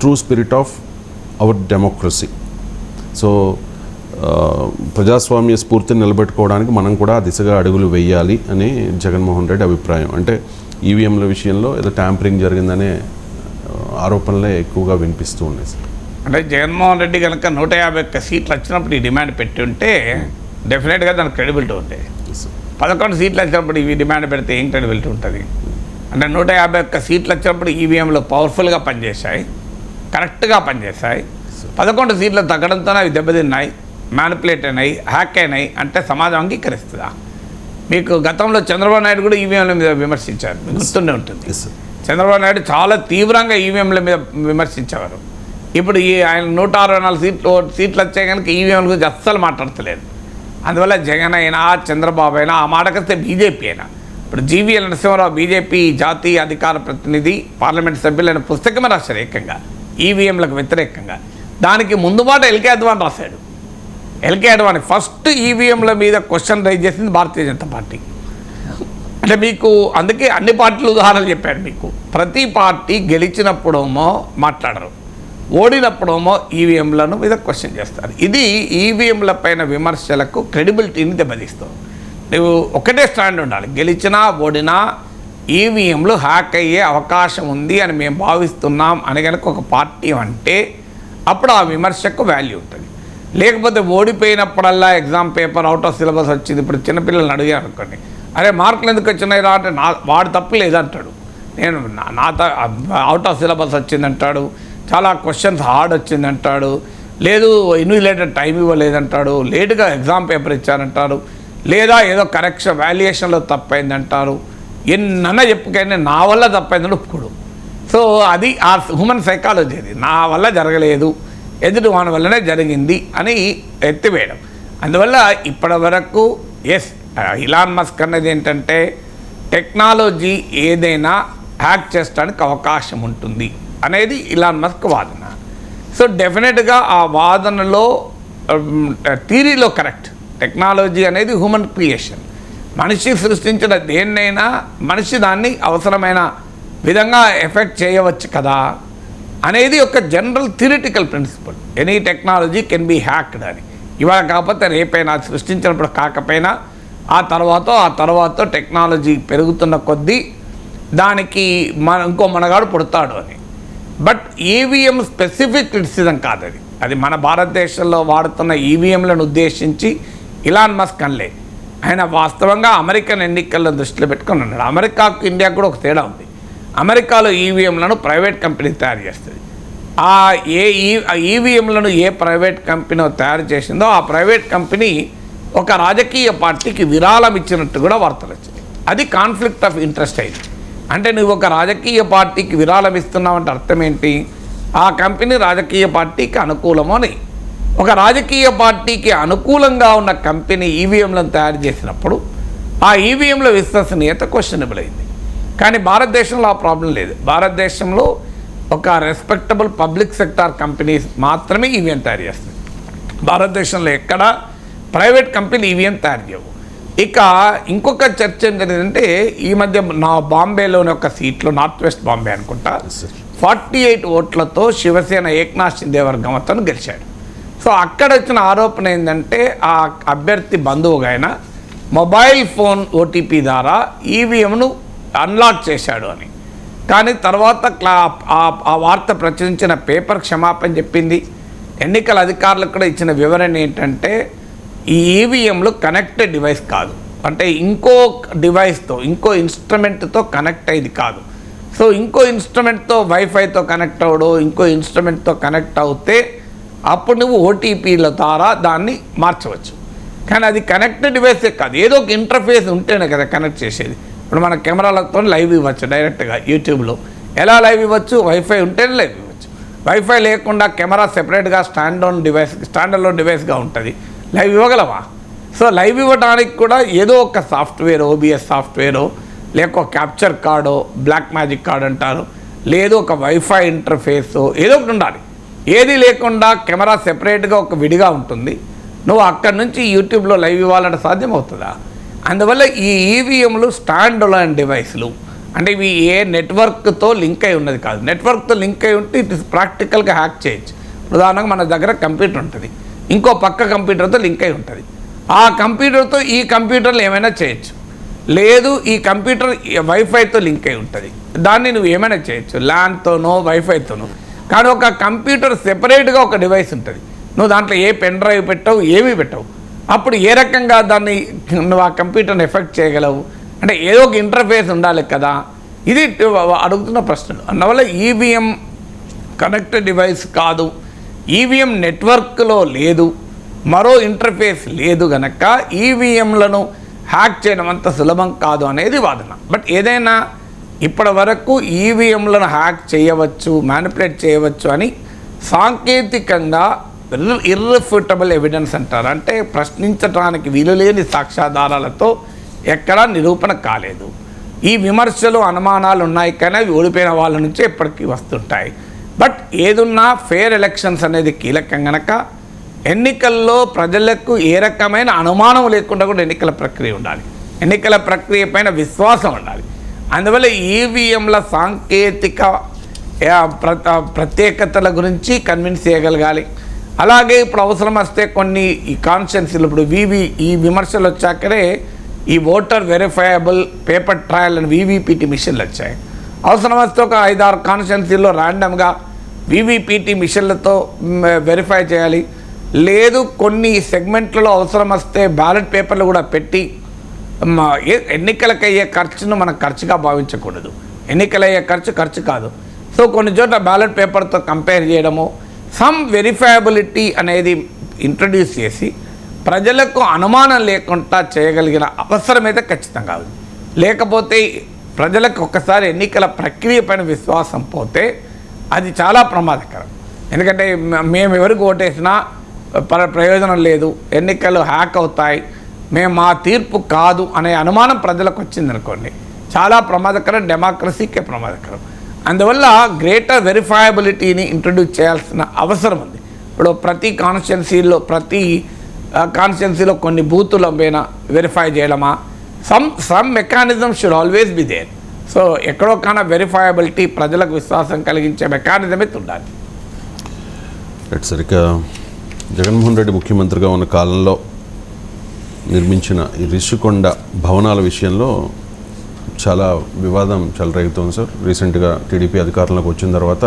true spirit of our democracy. So ప్రజాస్వామ్య స్ఫూర్తిని నిలబెట్టుకోవడానికి మనం కూడా ఆ దిశగా అడుగులు వేయాలి అని జగన్మోహన్ రెడ్డి అభిప్రాయం. అంటే ఈవీఎంల విషయంలో ఏదో ట్యాంపరింగ్ జరిగిందనే ఆరోపణలే ఎక్కువగా వినిపిస్తూ ఉన్నాయి సార్. అంటే జగన్మోహన్ రెడ్డి కనుక 151 సీట్లు వచ్చినప్పుడు ఈ డిమాండ్ పెట్టి ఉంటే డెఫినెట్గా దానికి క్రెడిబిలిటీ ఉంటుంది. 11 సీట్లు వచ్చినప్పుడు ఇవి డిమాండ్ పెడితే ఏం క్రెడిబిలిటీ ఉంటుంది? అంటే 151 సీట్లు వచ్చినప్పుడు ఈవీఎంలు పవర్ఫుల్గా పనిచేశాయి, కరెక్ట్గా పనిచేశాయి. 11 సీట్లు తగ్గడంతోనే అవి దెబ్బతిన్నాయి, మ్యానిపులేట్ అయినాయి, హ్యాక్ అయినాయి అంటే సమాజం అంగీకరిస్తుందా? మీకు గతంలో చంద్రబాబు నాయుడు కూడా ఈవీఎంల మీద విమర్శించారు, మీకు గుర్తుండే ఉంటుంది. చంద్రబాబు నాయుడు చాలా తీవ్రంగా ఈవీఎంల మీద విమర్శించేవారు. ఇప్పుడు ఆయన 164 సీట్లు వచ్చాయి కనుక ఈవీఎంల గురించి అస్సలు మాట్లాడతలేదు. అందువల్ల జగన్ అయినా చంద్రబాబు అయినా ఆ మాటకొస్తే బీజేపీ అయినా ఇప్పుడు జీవీఎల్ నరసింహారావు బీజేపీ జాతీయ అధికార ప్రతినిధి పార్లమెంట్ సభ్యులైన పుస్తకమే రాశారు ఏకంగా ఈవీఎంలకు వ్యతిరేకంగా. దానికి ముందు మాట ఎల్కే అద్వాని రాశాడు. ఎల్కే అద్వాని ఫస్ట్ ఈవీఎంల మీద క్వశ్చన్ రైజ్ చేసింది భారతీయ జనతా పార్టీ. అంటే మీకు అందుకే అన్ని పార్టీలు ఉదాహరణలు చెప్పాను మీకు. ప్రతి పార్టీ గెలిచినప్పుడేమో మాట్లాడరు, ఓడినప్పుడేమో ఈవీఎంలను మీద క్వశ్చన్ చేస్తారు. ఇది ఈవీఎంల పైన విమర్శలకు క్రెడిబిలిటీని దెబ్బతీస్తుంది. నువ్వు ఒకటే స్టాండ్ ఉండాలి, గెలిచినా ఓడినా ఈవీఎంలు హ్యాక్ అయ్యే అవకాశం ఉంది అని మేము భావిస్తున్నాం అని కనుక ఒక పార్టీ అంటే అప్పుడు ఆ విమర్శకు వాల్యూ ఉంటుంది. లేకపోతే ఓడిపోయినప్పుడల్లా exam paper out of syllabus వచ్చింది. ఇప్పుడు చిన్నపిల్లల్ని అడిగారు అనుకోండి, అరే మార్కులు ఎందుకు వచ్చినాయి రా అంటే వాడు తప్పు లేదంటాడు, నేను అవుట్ ఆఫ్ సిలబస్ వచ్చిందంటాడు, చాలా క్వశ్చన్స్ హార్డ్ వచ్చిందంటాడు, లేదు ఇన్విజిలేటర్ టైం ఇవ్వలేదంటాడు, లేటుగా ఎగ్జామ్ పేపర్ ఇచ్చారంటారు, లేదా ఏదో కరెక్షన్ వాల్యుయేషన్లో తప్పైందంటారు. ఎన్నన్నా చెప్పుకైనా నా వల్ల తప్పైందని ఒప్పుకోడు. సో అది ఆ హ్యూమన్ సైకాలజీ, అది నా వల్ల జరగలేదు, ఎదుటి వాని వల్లనే జరిగింది అని ఎత్తివేయడం. అందువల్ల ఇప్పటి వరకు ఎస్ ఇలాన్ మస్క్ అన్నది ఏంటంటే టెక్నాలజీ ఏదైనా హ్యాక్ చేయడానికి అవకాశం ఉంటుంది అనేది ఇలాన్ మస్క్ వాదన. సో డెఫినెట్గా ఆ వాదనలో థియరీలో కరెక్ట్. టెక్నాలజీ అనేది హ్యూమన్ క్రియేషన్, మనిషి సృష్టించిన దేన్నైనా మనిషి దాన్ని అవసరమైన విధంగా ఎఫెక్ట్ చేయవచ్చు కదా అనేది ఒక general theoretical principle. Any technology can be hacked అని. ఇవాళ కాకపోతే రేపైనా, సృష్టించినప్పుడు కాకపోయినా ఆ తర్వాత టెక్నాలజీ పెరుగుతున్న కొద్దీ దానికి ఇంకో మనగాడు పుడతాడు అని. బట్ ఈవీఎం స్పెసిఫిక్ క్రిటిసిజం కాదు అది. అది మన భారతదేశంలో వాడుతున్న ఈవీఎంలను ఉద్దేశించి ఇలాన్ మస్క్ అనలే. ఆయన వాస్తవంగా అమెరికన్ ఎన్నికలను దృష్టిలో పెట్టుకుని ఉన్నాడు. అమెరికాకు ఇండియాకు కూడా ఒక తేడా ఉంది. అమెరికాలో ఈవీఎంలను ప్రైవేట్ కంపెనీ తయారు చేస్తుంది. ఆ ఈవీఎంలను ఏ ప్రైవేట్ కంపెనీ తయారు చేసిందో ఆ ప్రైవేట్ కంపెనీ ఒక రాజకీయ పార్టీకి విరాళం ఇచ్చినట్టు కూడా వార్తలు వచ్చింది. అది కాన్ఫ్లిక్ట్ ఆఫ్ ఇంట్రెస్ట్ అయింది. అంటే నువ్వు ఒక రాజకీయ పార్టీకి విరాళం ఇస్తున్నావు అంటే అర్థం ఏంటి? ఆ కంపెనీ రాజకీయ పార్టీకి అనుకూలమో అని. ఒక రాజకీయ పార్టీకి అనుకూలంగా ఉన్న కంపెనీ ఈవీఎంలను తయారు చేసినప్పుడు ఆ ఈవీఎంల విశ్వసనీయత క్వశ్చనబుల్ అయింది. కానీ భారతదేశంలో ఆ ప్రాబ్లం లేదు. భారతదేశంలో ఒక రెస్పెక్టబుల్ పబ్లిక్ సెక్టార్ కంపెనీస్ మాత్రమే ఈవీఎం తయారు చేస్తుంది. భారతదేశంలో ఎక్కడ ప్రైవేట్ కంపెనీ ఈవీఎం తయారు చేయవు. ఇక ఇంకొక చర్చ ఏం జరిగిందంటే ఈ మధ్య బాంబేలోని ఒక సీట్లో, నార్త్ వెస్ట్ బాంబే అనుకుంటా, 48 ఓట్లతో శివసేన ఏక్నాథ్ షిండే వర్గం అతను గెలిచాడు. సో అక్కడ వచ్చిన ఆరోపణ ఏంటంటే ఆ అభ్యర్థి బంధువుగా ఆయన మొబైల్ ఫోన్ ఓటీపీ ద్వారా ఈవీఎంను అన్లాక్ చేశాడు అని. కానీ తర్వాత ఆ వార్త ప్రచురించిన పేపర్ క్షమాపణ చెప్పింది. ఎన్నికల అధికారులకు కూడా ఇచ్చిన వివరణ ఏంటంటే ఈ ఈవీఎంలు కనెక్టెడ్ డివైస్ కాదు, అంటే ఇంకో డివైస్తో, ఇంకో ఇన్స్ట్రుమెంట్తో కనెక్ట్ అయ్యేది కాదు. సో ఇంకో ఇన్స్ట్రుమెంట్తో వైఫైతో కనెక్ట్ అవ్వడు, ఇంకో ఇన్స్ట్రుమెంట్తో కనెక్ట్ అవుతే అప్పుడు నువ్వు ఓటీపీల ద్వారా దాన్ని మార్చవచ్చు. కానీ అది కనెక్టెడ్ డివైసే కాదు, ఏదో ఒక ఇంటర్ఫేస్ ఉంటేనే కదా కనెక్ట్ చేసేది. ఇప్పుడు మన కెమెరాలతో లైవ్ ఇవ్వచ్చు డైరెక్ట్గా యూట్యూబ్లో. ఎలా లైవ్ ఇవ్వచ్చు? వైఫై ఉంటేనే లైవ్ ఇవ్వచ్చు. వైఫై లేకుండా కెమెరా సెపరేట్గా స్టాండ్ అలోన్ డివైస్గా ఉంటుంది, లైవ్ ఇవ్వగలవా? సో లైవ్ ఇవ్వడానికి కూడా ఏదో ఒక సాఫ్ట్వేర్, ఓబిఎస్ సాఫ్ట్వేరో, లేక క్యాప్చర్ కార్డో, బ్లాక్ మ్యాజిక్ కార్డ్ అంటారు, లేదు ఒక వైఫై ఇంటర్ఫేసో ఏదో ఒకటి ఉండాలి. ఏది లేకుండా కెమెరా సెపరేట్గా ఒక విడిగా ఉంటుంది, నువ్వు అక్కడి నుంచి యూట్యూబ్లో లైవ్ ఇవ్వాలంటే సాధ్యమవుతుందా? అందువల్ల ఈ ఈవీఎంలు స్టాండ్ అలోన్ డివైస్లు, అంటే ఇవి ఏ నెట్వర్క్తో లింక్ అయి ఉన్నది కాదు. నెట్వర్క్తో లింక్ అయి ఉంటే ఇట్ ఇస్ ప్రాక్టికల్గా హ్యాక్ చేయొచ్చు. ఉదాహరణకు మన దగ్గర కంప్యూటర్ ఉంటుంది, ఇంకో పక్క కంప్యూటర్తో లింక్ అయి ఉంటుంది. ఆ కంప్యూటర్తో ఈ కంప్యూటర్లు ఏమైనా చేయొచ్చు. లేదు ఈ కంప్యూటర్ వైఫైతో లింక్ అయి ఉంటుంది, దాన్ని నువ్వు ఏమైనా చేయొచ్చు, ల్యాన్తోనో వైఫైతోనో. కానీ ఒక కంప్యూటర్ సెపరేట్గా ఒక డివైస్ ఉంటుంది, నువ్వు దాంట్లో ఏ పెన్ డ్రైవ్ పెట్టవు, ఏమీ పెట్టవు. అప్పుడు ఏ రకంగా దాన్ని నువ్వు ఆ కంప్యూటర్ని ఎఫెక్ట్ చేయగలవు? అంటే ఏదో ఒక ఇంటర్ఫేస్ ఉండాలి కదా. ఇది అడుగుతున్న ప్రశ్నలు. అందువల్ల ఈవీఎం కనెక్టెడ్ డివైస్ కాదు, ఈవీఎం నెట్వర్క్లో లేదు, మరో ఇంటర్ఫేస్ లేదు గనక ఈవీఎంలను హ్యాక్ చేయడం అంత సులభం కాదు అనేది వాదన. బట్ ఏదైనా ఇప్పటి వరకు ఈవీఎంలను హ్యాక్ చేయవచ్చు, మ్యానిపులేట్ చేయవచ్చు అని సాంకేతికంగా ఇర్రిఫ్యూటబుల్ ఎవిడెన్స్ అంటారు. అంటే ప్రశ్నించడానికి వీలులేని సాక్ష్యాధారాలతో ఎక్కడా నిరూపణ కాలేదు. ఈ విమర్శలు అనుమానాలు ఉన్నాయి కానీ అవి ఓడిపోయిన వాళ్ళ నుంచే ఎప్పటికీ వస్తుంటాయి. బట్ ఏదున్నా ఫెయిర్ ఎలక్షన్స్ అనేది కీలకం గనక ఎన్నికల్లో ప్రజలకు ఏ రకమైన అనుమానం లేకుండా కూడా ఎన్నికల ప్రక్రియ ఉండాలి. ఎన్నికల ప్రక్రియ పైన విశ్వాసం ఉండాలి. అందువల్ల ఈవీఎంల సాంకేతిక ప్రత్యేకతల గురించి కన్విన్స్ చేయగలగాలి. అలాగే ఇప్పుడు అవసరం వస్తే కొన్ని ఈ కాన్స్టిట్యున్సీలు ఇప్పుడు ఈ విమర్శలు వచ్చాకనే ఈ ఓటర్ వెరిఫైయబుల్ పేపర్ ట్రయల్ అని వీవీపీటీ మిషన్లు వచ్చాయి. అవసరం వస్తే ఒక 5-6 కాన్స్టిట్యున్సీల్లో ర్యాండమ్గా వీవీపీటీ మిషన్లతో వెరిఫై చేయాలి. లేదు కొన్ని సెగ్మెంట్లలో అవసరం వస్తే బ్యాలెట్ పేపర్లు కూడా పెట్టి ఎన్నికలకు అయ్యే ఖర్చును మనం ఖర్చుగా భావించకూడదు. ఎన్నికలయ్యే ఖర్చు కాదు. సో కొన్ని చోట్ల బ్యాలెట్ పేపర్తో కంపేర్ చేయడము, సమ్ వెరిఫైయబిలిటీ అనేది ఇంట్రడ్యూస్ చేసి ప్రజలకు అనుమానం లేకుండా చేయగలిగిన అవసరం అయితే ఖచ్చితంగా ఉంది. లేకపోతే ప్రజలకు ఒక్కసారి ఎన్నికల ప్రక్రియ పైన విశ్వాసం పోతే అది చాలా ప్రమాదకరం. ఎందుకంటే మేము ఎవరికి ఓటేసినా ప్రయోజనం లేదు, ఎన్నికలు హ్యాక్ అవుతాయి, మేము మా తీర్పు కాదు అనే అనుమానం ప్రజలకు వచ్చిందనుకోండి, చాలా ప్రమాదకరం, డెమోక్రసీకే ప్రమాదకరం. అందువల్ల గ్రేటర్ వెరిఫైయబిలిటీని ఇంట్రడ్యూస్ చేయాల్సిన అవసరం ఉంది. ఇప్పుడు ప్రతి కాన్స్టిట్యున్సీలో కొన్ని బూతుల పైన వెరిఫై చేయడమా, some mechanism should always be there. So ఎక్కడో కానీ వెరిఫైయబిలిటీ ప్రజలకు విశ్వాసం కలిగించే మెకానిజం అయితే ఉండాలి. సరిగ్గా జగన్మోహన్ రెడ్డి ముఖ్యమంత్రిగా ఉన్న కాలంలో నిర్మించిన ఈ రిషికొండ భవనాల విషయంలో చాలా వివాదం చెలరేగుతోంది సార్. రీసెంట్గా టీడీపీ అధికారంలోకి వచ్చిన తర్వాత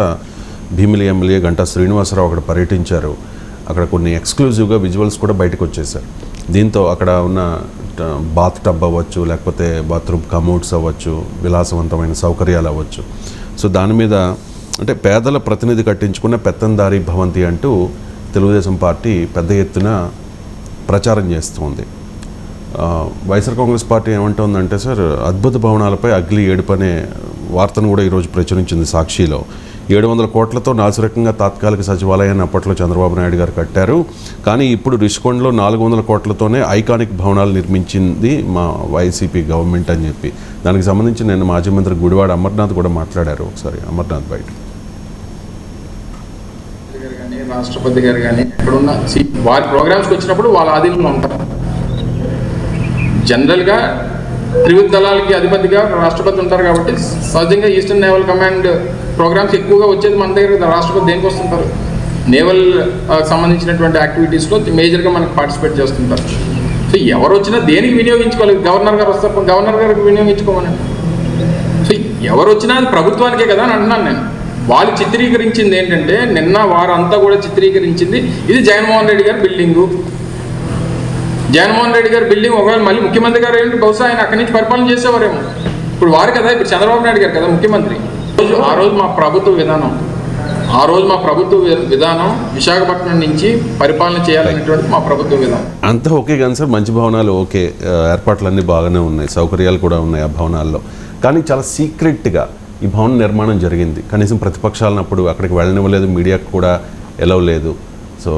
భీమిలి ఎమ్మెల్యే గంటా శ్రీనివాసరావు అక్కడ పర్యటించారు. అక్కడ కొన్ని ఎక్స్క్లూజివ్గా విజువల్స్ కూడా బయటకు వచ్చేసారు. దీంతో అక్కడ ఉన్న బాత్ టబ్ అవ్వచ్చు, లేకపోతే బాత్రూమ్ కమోడ్స్ అవ్వచ్చు, విలాసవంతమైన సౌకర్యాలు అవ్వచ్చు. సో దాని మీద అంటే పేదల ప్రతినిధి కట్టించుకున్న పెత్తందారీ భవంతి అంటూ తెలుగుదేశం పార్టీ పెద్ద ఎత్తున ప్రచారం చేస్తుంది. వైఎస్ఆర్ కాంగ్రెస్ పార్టీ ఏమంటుందంటే సార్, అద్భుత భవనాలపై అగ్లీ ఏడుపు అనే వార్తను కూడా ఈరోజు ప్రచురించింది సాక్షిలో. 700 కోట్లతో నాసిరకంగా తాత్కాలిక సచివాలయాన్ని అప్పట్లో చంద్రబాబు నాయుడు గారు కట్టారు. కానీ ఇప్పుడు రిషికొండలో 400 కోట్లతోనే ఐకానిక్ భవనాలు నిర్మించింది మా వైసీపీ గవర్నమెంట్ అని చెప్పి, దానికి సంబంధించి నిన్న మాజీ మంత్రి గుడివాడ అమర్నాథ్ కూడా మాట్లాడారు. ఒకసారి అమర్నాథ్ బయట. రాష్ట్రపతి గారు కానీ ఇక్కడున్న వారి ప్రోగ్రామ్స్కి వచ్చినప్పుడు వాళ్ళ ఆధీనంలో ఉంటారు. జనరల్గా త్రివిధ దళాలకి అధిపతిగా రాష్ట్రపతి ఉంటారు కాబట్టి సహజంగా ఈస్టర్న్ నేవల్ కమాండ్ ప్రోగ్రామ్స్ ఎక్కువగా వచ్చేది మన దగ్గర. రాష్ట్రపతి దేనికి వస్తుంటారు? నేవల్ సంబంధించినటువంటి యాక్టివిటీస్లో మేజర్గా మనకు పార్టిసిపేట్ చేస్తుంటారు. సో ఎవరు వచ్చినా దేనికి వినియోగించుకోవాలి? గవర్నర్ గారు వస్తారు, గవర్నర్ గారికి వినియోగించుకోమనండి. సో ఎవరు వచ్చినా అది ప్రభుత్వానికే కదా అని అంటున్నాను నేను. వాళ్ళు చిత్రీకరించింది ఏంటంటే, నిన్న వారంతా కూడా చిత్రీకరించింది ఇది జగన్మోహన్ రెడ్డి గారి బిల్డింగు. జగన్మోహన్ రెడ్డి గారి బిల్డింగ్ ఒకవేళ మళ్ళీ ముఖ్యమంత్రి గారు ఏంటి, బహుశా ఆయన అక్కడి నుంచి పరిపాలన చేసేవారేమో. ఇప్పుడు వారు కదా, ఇప్పుడు చంద్రబాబు నాయుడు గారు కదా ముఖ్యమంత్రి. ఆ రోజు మా ప్రభుత్వ విధానం విశాఖపట్నం నుంచి పరిపాలన చేయాలనేటువంటి మా ప్రభుత్వ విధానం. అంతా ఓకే కానీ సార్, మంచి భవనాలు ఓకే, ఏర్పాట్లన్నీ బాగానే ఉన్నాయి, సౌకర్యాలు కూడా ఉన్నాయి ఆ భవనాల్లో. కానీ చాలా సీక్రెట్గా ఈ భవన నిర్మాణం జరిగింది. కనీసం ప్రతిపక్షాలను అప్పుడు అక్కడికి వెళ్ళనివ్వలేదు, మీడియాకు కూడా ఎలవ్ లేదు. సో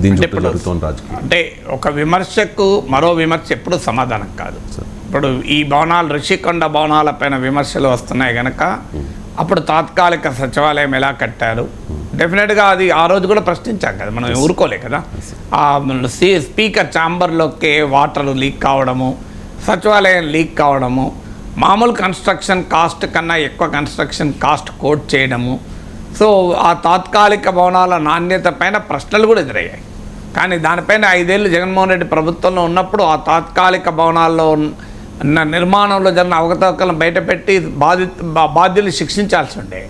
దీని చుట్టూ జరుగుతున్న రాజకీయం అంటే ఒక విమర్శకు మరో విమర్శ ఎప్పుడు సమాధానం కాదు. ఇప్పుడు ఈ భవనాలు రిషికొండ భవనాలపైన విమర్శలు వస్తున్నాయి కనుక అప్పుడు తాత్కాలిక సచివాలయం ఎలా కట్టారు, డెఫినెట్గా అది ఆ రోజు కూడా ప్రశ్నించాం కదా, మనం ఊరుకోలే కదా. స్పీకర్ ఛాంబర్లోకి వాటర్ లీక్ కావడము, సచివాలయం లీక్ కావడము, మామూలు కన్స్ట్రక్షన్ కాస్ట్ కన్నా ఎక్కువ కన్స్ట్రక్షన్ కాస్ట్ కోట్ చేయడము. సో ఆ తాత్కాలిక భవనాల నాణ్యత పైన ప్రశ్నలు కూడా ఎదురయ్యాయి. కానీ దానిపైన 5 ఏళ్ళు జగన్మోహన్ రెడ్డి ప్రభుత్వంలో ఉన్నప్పుడు ఆ తాత్కాలిక భవనాల్లో నిర్మాణంలో జరిగిన అవకతవకలను బయటపెట్టి బాధ్యులు శిక్షించాల్సి ఉండే.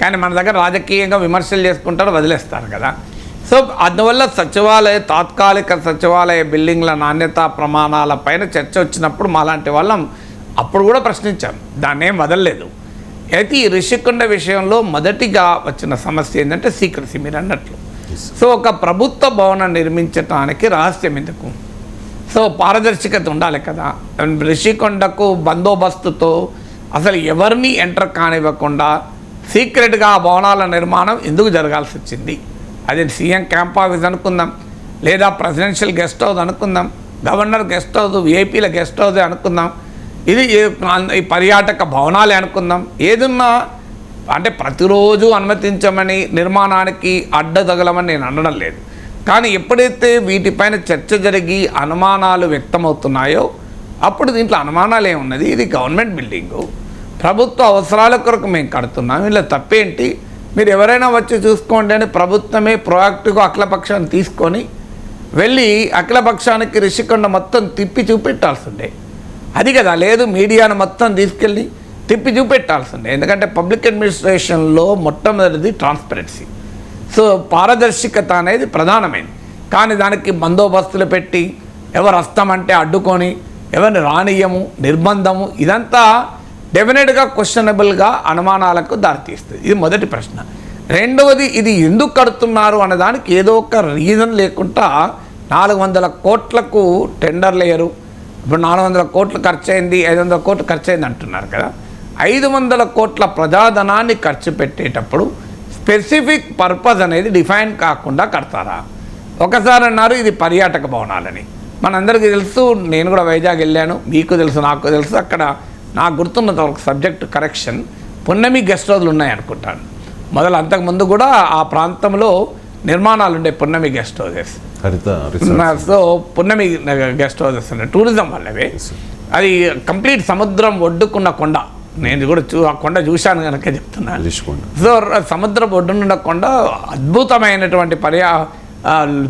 కానీ మన దగ్గర రాజకీయంగా విమర్శలు చేసుకుంటారు, వదిలేస్తారు కదా. సో అందువల్ల తాత్కాలిక సచివాలయ బిల్డింగ్ల నాణ్యత ప్రమాణాల పైన చర్చ వచ్చినప్పుడు మాలాంటి వాళ్ళం అప్పుడు కూడా ప్రశ్నించాం, దాన్ని ఏం వదలలేదు. అయితే ఈ రిషికొండ విషయంలో మొదటిగా వచ్చిన సమస్య ఏంటంటే సీక్రసీ, మీరు అన్నట్లు. సో ఒక ప్రభుత్వ భవనం నిర్మించడానికి రహస్యం ఎందుకు? సో పారదర్శకత ఉండాలి కదా. రిషికొండకు బందోబస్తుతో అసలు ఎవరిని ఎంటర్ కానివ్వకుండా సీక్రెట్గా ఆ భవనాల నిర్మాణం ఎందుకు జరగాల్సి వచ్చింది అది సీఎం క్యాంప్ ఆఫీస్ అనుకుందాం, లేదా ప్రెసిడెన్షియల్ గెస్ట్ హౌస్ అనుకుందాం, గవర్నర్ గెస్ట్ హౌస్, ఏపీల గెస్ట్ హౌస్ అనుకుందాం, ఇది ఈ పర్యాటక భవనాలే అనుకుందాం. ఏదున్నా అంటే ప్రతిరోజు అనుమతించమని నిర్మాణానికి అడ్డదగలమని నేను అనడం లేదు. కానీ ఎప్పుడైతే వీటిపైన చర్చ జరిగి అనుమానాలు వ్యక్తమవుతున్నాయో అప్పుడు దీంట్లో అనుమానాలు ఏమున్నది, ఇది గవర్నమెంట్ బిల్డింగు, ప్రభుత్వ అవసరాల కొరకు మేము కడుతున్నాం, ఇలా తప్పేంటి, మీరు ఎవరైనా వచ్చి చూసుకోండి అని ప్రభుత్వమే ప్రొయాక్టివ్గా అఖిలపక్షాన్ని తీసుకొని వెళ్ళి అఖిలపక్షానికి రిషికొండ మొత్తం తిప్పి చూపెట్టాల్సిందే. అది కదా, లేదు మీడియాను మొత్తం తీసుకెళ్ళి తిప్పి చూపెట్టాల్సిందే. ఎందుకంటే పబ్లిక్ అడ్మినిస్ట్రేషన్లో మొట్టమొదటిది ట్రాన్స్పరెన్సీ. సో పారదర్శకత అనేది ప్రధానమైనది. కానీ దానికి బందోబస్తులు పెట్టి ఎవరు వస్తామంటే అడ్డుకొని ఎవరిని రానియము, నిర్బంధము, ఇదంతా డెఫినెట్గా క్వశ్చనబుల్గా అనుమానాలకు దారితీస్తుంది. ఇది మొదటి ప్రశ్న. రెండవది, ఇది ఎందుకు కడుతున్నారు అన్నదానికి ఏదో ఒక రీజన్ లేకుండా 400 కోట్లకు టెండర్లు వేయరు. ఇప్పుడు 400 కోట్లు ఖర్చు అయింది, 500 కోట్లు ఖర్చు అయింది అంటున్నారు కదా. 500 కోట్ల ప్రజాధనాన్ని ఖర్చు పెట్టేటప్పుడు స్పెసిఫిక్ పర్పస్ అనేది డిఫైన్ కాకుండా కడతారా? ఒకసారి అన్నారు ఇది పర్యాటక భవనాలని. మనందరికీ తెలుసు, నేను కూడా వైజాగ్ వెళ్ళాను, మీకు తెలుసు, నాకు తెలుసు. అక్కడ నాకు గుర్తున్న ఒక సబ్జెక్ట్ కరెక్షన్, పున్నమి గెస్ట్ హౌస్లు ఉన్నాయి అనుకుంటాను. మొదలు అంతకుముందు కూడా ఆ ప్రాంతంలో నిర్మాణాలు ఉండే పున్నమి గెస్ట్ హౌసెస్. సో పున్నమి గెస్ట్ హౌసెస్ అంటే టూరిజం వల్లవే. అది కంప్లీట్ సముద్రం ఒడ్డుకున్న కొండ. నేను కూడా ఆ కొండ చూశాను కనుక చెప్తున్నాను. సో సముద్రం ఒడ్డునున్న కొండ అద్భుతమైనటువంటి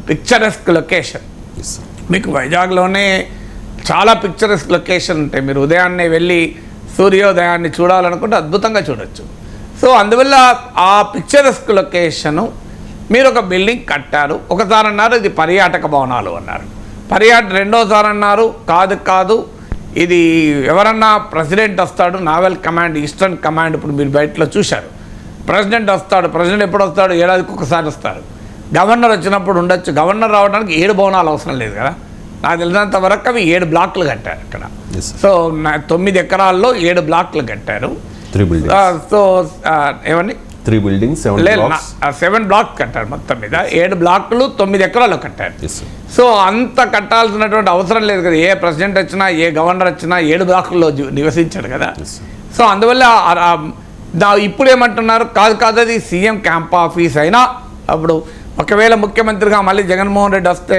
పిక్చరస్క్ లొకేషన్. మీకు వైజాగ్లోనే చాలా పిక్చరస్క్ లొకేషన్ ఉంటాయి. మీరు ఉదయాన్నే వెళ్ళి సూర్యోదయాన్ని చూడాలనుకుంటే అద్భుతంగా చూడొచ్చు. సో అందువల్ల ఆ పిక్చరస్క్ లొకేషను మీరు ఒక బిల్డింగ్ కట్టారు. ఒకసారి అన్నారు ఇది పర్యాటక భవనాలు అన్నారు. రెండోసారి అన్నారు కాదు ఇది ఎవరన్నా ప్రెసిడెంట్ వస్తాడు, నావల్ కమాండ్, ఈస్టర్న్ కమాండ్. ఇప్పుడు మీరు బయటలో చూశారు, ప్రెసిడెంట్ వస్తాడు. ప్రెసిడెంట్ ఎప్పుడు వస్తాడు? ఏడాదికి ఒకసారి వస్తారు. గవర్నర్ వచ్చినప్పుడు ఉండొచ్చు. గవర్నర్ రావడానికి 7 భవనాలు అవసరం లేదు కదా. నాకు తెలిసినంత వరకు అవి 7 బ్లాక్లు కట్టారు అక్కడ. సో 9 ఎకరాల్లో 7 బ్లాక్లు కట్టారు. సో ఏమని 3 buildings, 7 బ్లాక్స్ కట్టారు. మొత్తం మీద 7 బ్లాక్లు 9 ఎకరాలు కట్టారు. సో అంత కట్టాల్సినటువంటి అవసరం లేదు కదా. ఏ ప్రెసిడెంట్ వచ్చినా, ఏ గవర్నర్ వచ్చినా 7 బ్లాకుల్లో నివసించాడు కదా. సో అందువల్ల ఇప్పుడు ఏమంటున్నారు, కాదు అది సీఎం క్యాంప్ ఆఫీస్ అయినా అప్పుడు ఒకవేళ ముఖ్యమంత్రిగా మళ్ళీ జగన్మోహన్ రెడ్డి వస్తే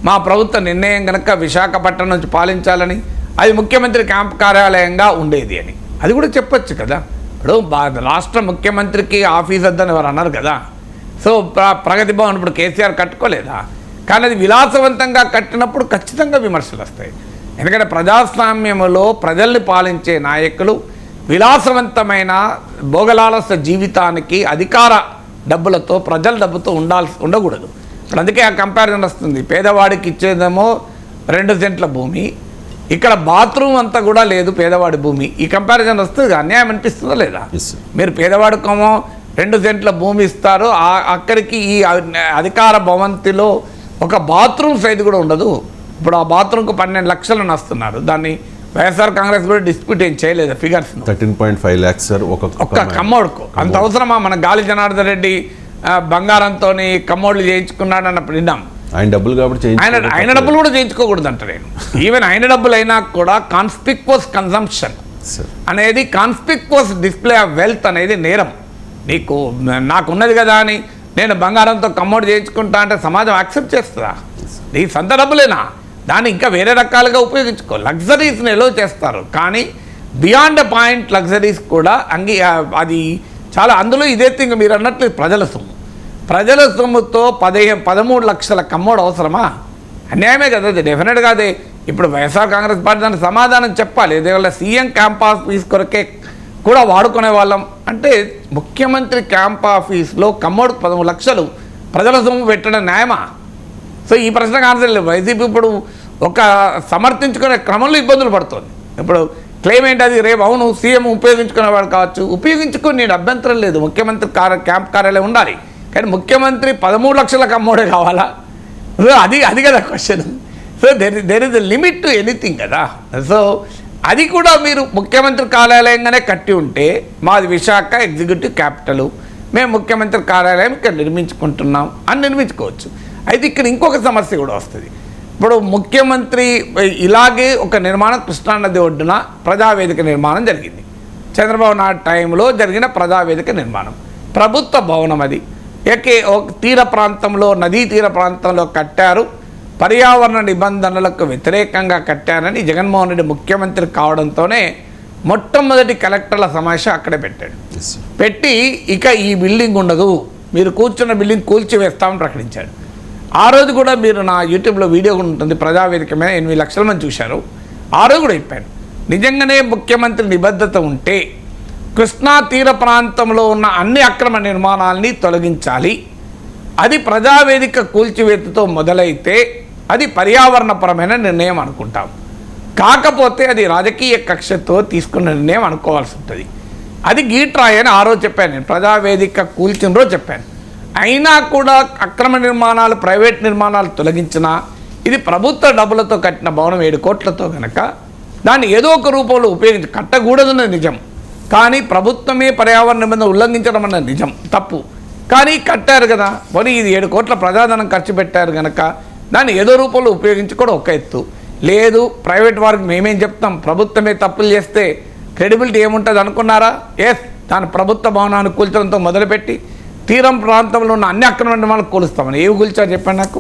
మా ప్రభుత్వ నిర్ణయం కనుక విశాఖపట్నం నుంచి పాలించాలని, అది ముఖ్యమంత్రి క్యాంప్ కార్యాలయంగా ఉండేది అని అది కూడా చెప్పొచ్చు కదా. ఇప్పుడు రాష్ట్ర ముఖ్యమంత్రికి ఆఫీస్ వద్దని ఎవరు అన్నారు కదా. సో ప్రగతి భవన్ ఇప్పుడు కేసీఆర్ కట్టుకోలేదా? కానీ అది విలాసవంతంగా కట్టినప్పుడు ఖచ్చితంగా విమర్శలు వస్తాయి. ఎందుకంటే ప్రజాస్వామ్యంలో ప్రజల్ని పాలించే నాయకులు విలాసవంతమైన భోగలాలస జీవితానికి అధికార డబ్బులతో, ప్రజల డబ్బుతో ఉండకూడదు. ఇప్పుడు అందుకే ఆ కంపారిజన్ వస్తుంది. పేదవాడికి ఇచ్చేదేమో 2 సెంట్ల భూమి, ఇక్కడ బాత్రూమ్ అంతా కూడా లేదు పేదవాడి భూమి. ఈ కంపారిజన్ వస్తుంది, అన్యాయం అనిపిస్తుందా లేదా? మీరు పేదవాడికేమో 2 సెంట్ల భూమి ఇస్తారు, అక్కడికి ఈ అధికార భవంతిలో ఒక బాత్రూమ్ సైజు కూడా ఉండదు. ఇప్పుడు ఆ బాత్రూమ్కు 12 లక్షలు వస్తున్నారు. దాన్ని వైఎస్ఆర్ కాంగ్రెస్ కూడా డిస్ప్యూట్ ఏం చేయలేదు. ఫిగర్స్ 13.5 lakhs సార్ ఒక్క కమ్మోడుకు. అంత అవసరమా? మన గాలి జనార్దన్ రెడ్డి బంగారంతో కమ్మోడ్లు చేయించుకున్నాడు అన్నప్పుడు విన్నాం. ఆయన డబ్బులు కాబట్టి ఆయన డబ్బులు కూడా చేయించుకోకూడదు అంట నేను. ఈవెన్ ఆయన డబ్బులు అయినా కూడా కాన్స్పిక్వస్ కన్సంప్షన్ అనేది, కాన్స్పిక్వస్ డిస్ప్లే ఆఫ్ వెల్త్ అనేది నేరం. నాకున్నది కదా అని నేను బంగారంతో కమ్మోడు చేయించుకుంటా అంటే సమాజం యాక్సెప్ట్ చేస్తుందా? నీ సొంత డబ్బులేనా? దాన్ని ఇంకా వేరే రకాలుగా ఉపయోగించుకో. లగ్జరీస్ని ఎలో చేస్తారు, కానీ బియాండ్ ఎ పాయింట్ లగ్జరీస్ కూడా అది చాలా. అందులో ఇదే థింగ్ మీరు అన్నట్లు ప్రజల సొమ్ముతో 13 లక్షల కమ్మోడు అవసరమా? అన్యాయమే కదా అది. డెఫినెట్గా అదే. ఇప్పుడు వైఎస్ఆర్ కాంగ్రెస్ పార్టీ దానికి సమాధానం చెప్పాలి. ఇదేవల్ల సీఎం క్యాంప్ ఆఫీస్ కొరకే కూడా వాడుకునే వాళ్ళం అంటే, ముఖ్యమంత్రి క్యాంప్ ఆఫీస్లో కమ్మోడు 13 లక్షలు ప్రజల సొమ్ము పెట్టడం న్యాయమా? సో ఈ ప్రశ్నకు ఆన్సర్ లేదు. వైసీపీ ఇప్పుడు ఒక సమర్థించుకునే క్రమంలో ఇబ్బందులు పడుతుంది. ఇప్పుడు క్లెయిమ్ ఏంటి అది? రేపు అవును సీఎం ఉపయోగించుకునేవాడు కావచ్చు, ఉపయోగించుకొని నేను అభ్యంతరం లేదు, ముఖ్యమంత్రి క్యాంప్ కార్యాలయం ఉండాలి. కానీ ముఖ్యమంత్రి 13 లక్షల కమ్మోడే కావాలా? అది కదా question. So there is a limit to anything కదా. సో అది కూడా మీరు ముఖ్యమంత్రి కార్యాలయంగానే కట్టి ఉంటే, మాది విశాఖ ఎగ్జిక్యూటివ్ క్యాపిటల్, మేము ముఖ్యమంత్రి కార్యాలయం ఇక్కడ నిర్మించుకుంటున్నాం అని నిర్మించుకోవచ్చు. అయితే ఇక్కడ ఇంకొక సమస్య కూడా వస్తుంది. ఇప్పుడు ముఖ్యమంత్రి ఇలాగే ఒక నిర్మాణం కృష్ణానది ఒడ్డున ప్రజావేదిక నిర్మాణం జరిగింది. చంద్రబాబు నాయుడు టైంలో జరిగిన ప్రజావేదిక నిర్మాణం ప్రభుత్వ భవనం. అది ఒక తీర ప్రాంతంలో, నదీ తీర ప్రాంతంలో కట్టారు. పర్యావరణ నిబంధనలకు వ్యతిరేకంగా కట్టారని జగన్మోహన్ రెడ్డి ముఖ్యమంత్రి కావడంతోనే మొట్టమొదటి కలెక్టర్ల సమావేశం అక్కడే పెట్టాడు. పెట్టి ఇక ఈ బిల్డింగ్ ఉండదు, మీరు కూర్చున్న బిల్డింగ్ కూల్చివేస్తామని ప్రకటించాడు. ఆ రోజు కూడా మీరు నా యూట్యూబ్లో వీడియో కూడా ఉంటుంది, ప్రజావేదిక మీద 8 లక్షల మంది చూశారు. ఆ రోజు కూడా చెప్పాను, నిజంగానే ముఖ్యమంత్రి నిబద్ధత ఉంటే కృష్ణా తీర ప్రాంతంలో ఉన్న అన్ని అక్రమ నిర్మాణాలని తొలగించాలి. అది ప్రజావేదిక కూల్చివేతతో మొదలైతే అది పర్యావరణపరమైన నిర్ణయం అనుకుంటాం. కాకపోతే అది రాజకీయ కక్షతో తీసుకున్న నిర్ణయం అనుకోవాల్సి ఉంటుంది. అది గీట్రాయ్ అని ఆ రోజు చెప్పాను నేను, ప్రజావేదిక కూల్చిన రోజు చెప్పాను. అయినా కూడా అక్రమ నిర్మాణాలు, ప్రైవేట్ నిర్మాణాలు తొలగించినా ఇది ప్రభుత్వ డబ్బులతో కట్టిన భవనం 7 కోట్లతో కనుక దాన్ని ఏదో ఒక రూపంలో కట్టకూడదన్నది నిజం. కానీ ప్రభుత్వమే పర్యావరణ నిబంధన ఉల్లంఘించడం అన్నది నిజం, తప్పు. కానీ కట్టారు కదా, పోనీ ఇది 7 కోట్ల ప్రజాధనం ఖర్చు పెట్టారు కనుక దాన్ని ఏదో రూపంలో ఉపయోగించుకోవడం ఒక ఎత్తు. లేదు, ప్రైవేట్ వారికి మేమేం చెప్తాం, ప్రభుత్వమే తప్పులు చేస్తే క్రెడిబిలిటీ ఏముంటుంది అనుకున్నారా? దాని ప్రభుత్వ భవనాన్ని కూల్చడంతో మొదలుపెట్టి తీరం ప్రాంతంలో ఉన్న అన్ని అక్రమ నిర్మాణాలు కూలుస్తామని ఏవి కూల్చారు చెప్పండి నాకు?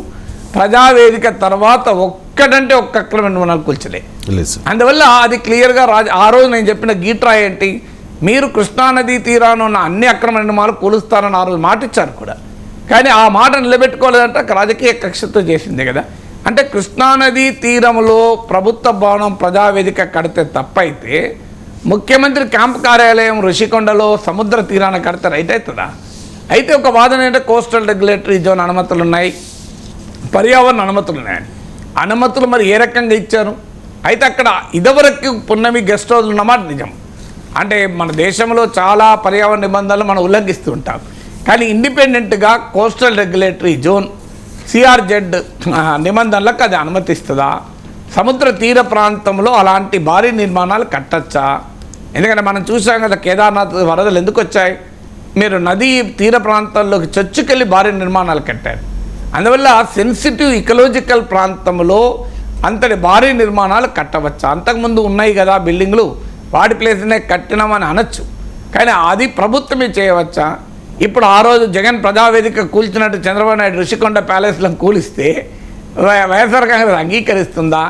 ప్రజావేదిక తర్వాత ఒక్కటంటే ఒక్క అక్రమ నిర్మాణాలు కూల్చలే. అందువల్ల అది క్లియర్గా ఆ రోజు నేను చెప్పిన గీట్రాయ్ ఏంటి, మీరు కృష్ణానదీ తీరాన్ని ఉన్న అన్ని అక్రమ నిర్మాణాలు కూలుస్తారని ఆ రోజు మాట ఇచ్చారు కూడా. కానీ ఆ మాట నిలబెట్టుకోలేదంటే రాజకీయ కక్షతో చేసిందే కదా. అంటే కృష్ణానదీ తీరంలో ప్రభుత్వ భవనం ప్రజావేదిక కడితే తప్పైతే ముఖ్యమంత్రి క్యాంప్ కార్యాలయం ఋషికొండలో సముద్ర తీరాన కడితే రైట్ అవుతుందా? అయితే ఒక వాదన ఏంటంటే కోస్టల్ రెగ్యులేటరీ జోన్ అనుమతులు ఉన్నాయి, పర్యావరణ అనుమతులు ఉన్నాయి. అనుమతులు మరి ఏ రకంగా ఇచ్చారు? అయితే అక్కడ ఇదివరకు పున్నమి గెస్ట్ హౌస్లు ఉన్నమాట నిజం. అంటే మన దేశంలో చాలా పర్యావరణ నిబంధనలు మనం ఉల్లంఘిస్తూ ఉంటాం. కానీ ఇండిపెండెంట్గా కోస్టల్ రెగ్యులేటరీ జోన్ సిఆర్జెడ్ నిబంధనలకు అది అనుమతిస్తుందా? సముద్ర తీర ప్రాంతంలో అలాంటి భారీ నిర్మాణాలు కట్టచ్చా? ఎందుకంటే మనం చూసాం కదా, కేదార్నాథ్ వరదలు ఎందుకు వచ్చాయి? మీరు నదీ తీర ప్రాంతాల్లోకి చొచ్చుకెళ్ళి భారీ నిర్మాణాలు కట్టారు. అందువల్ల సెన్సిటివ్ ఇకలాజికల్ ప్రాంతంలో అంతటి భారీ నిర్మాణాలు కట్టవచ్చా? అంతకుముందు ఉన్నాయి కదా బిల్డింగ్లు, వాటి ప్లేస్నే కట్టినామని అనొచ్చు. కానీ అది ప్రభుత్వమే చేయవచ్చా? ఇప్పుడు ఆ రోజు జగన్ ప్రజావేదిక కూల్చినట్టు చంద్రబాబు నాయుడు ఋషికొండ ప్యాలెస్లను కూలిస్తే వైఎస్ఆర్ కాంగ్రెస్ అంగీకరిస్తుందా?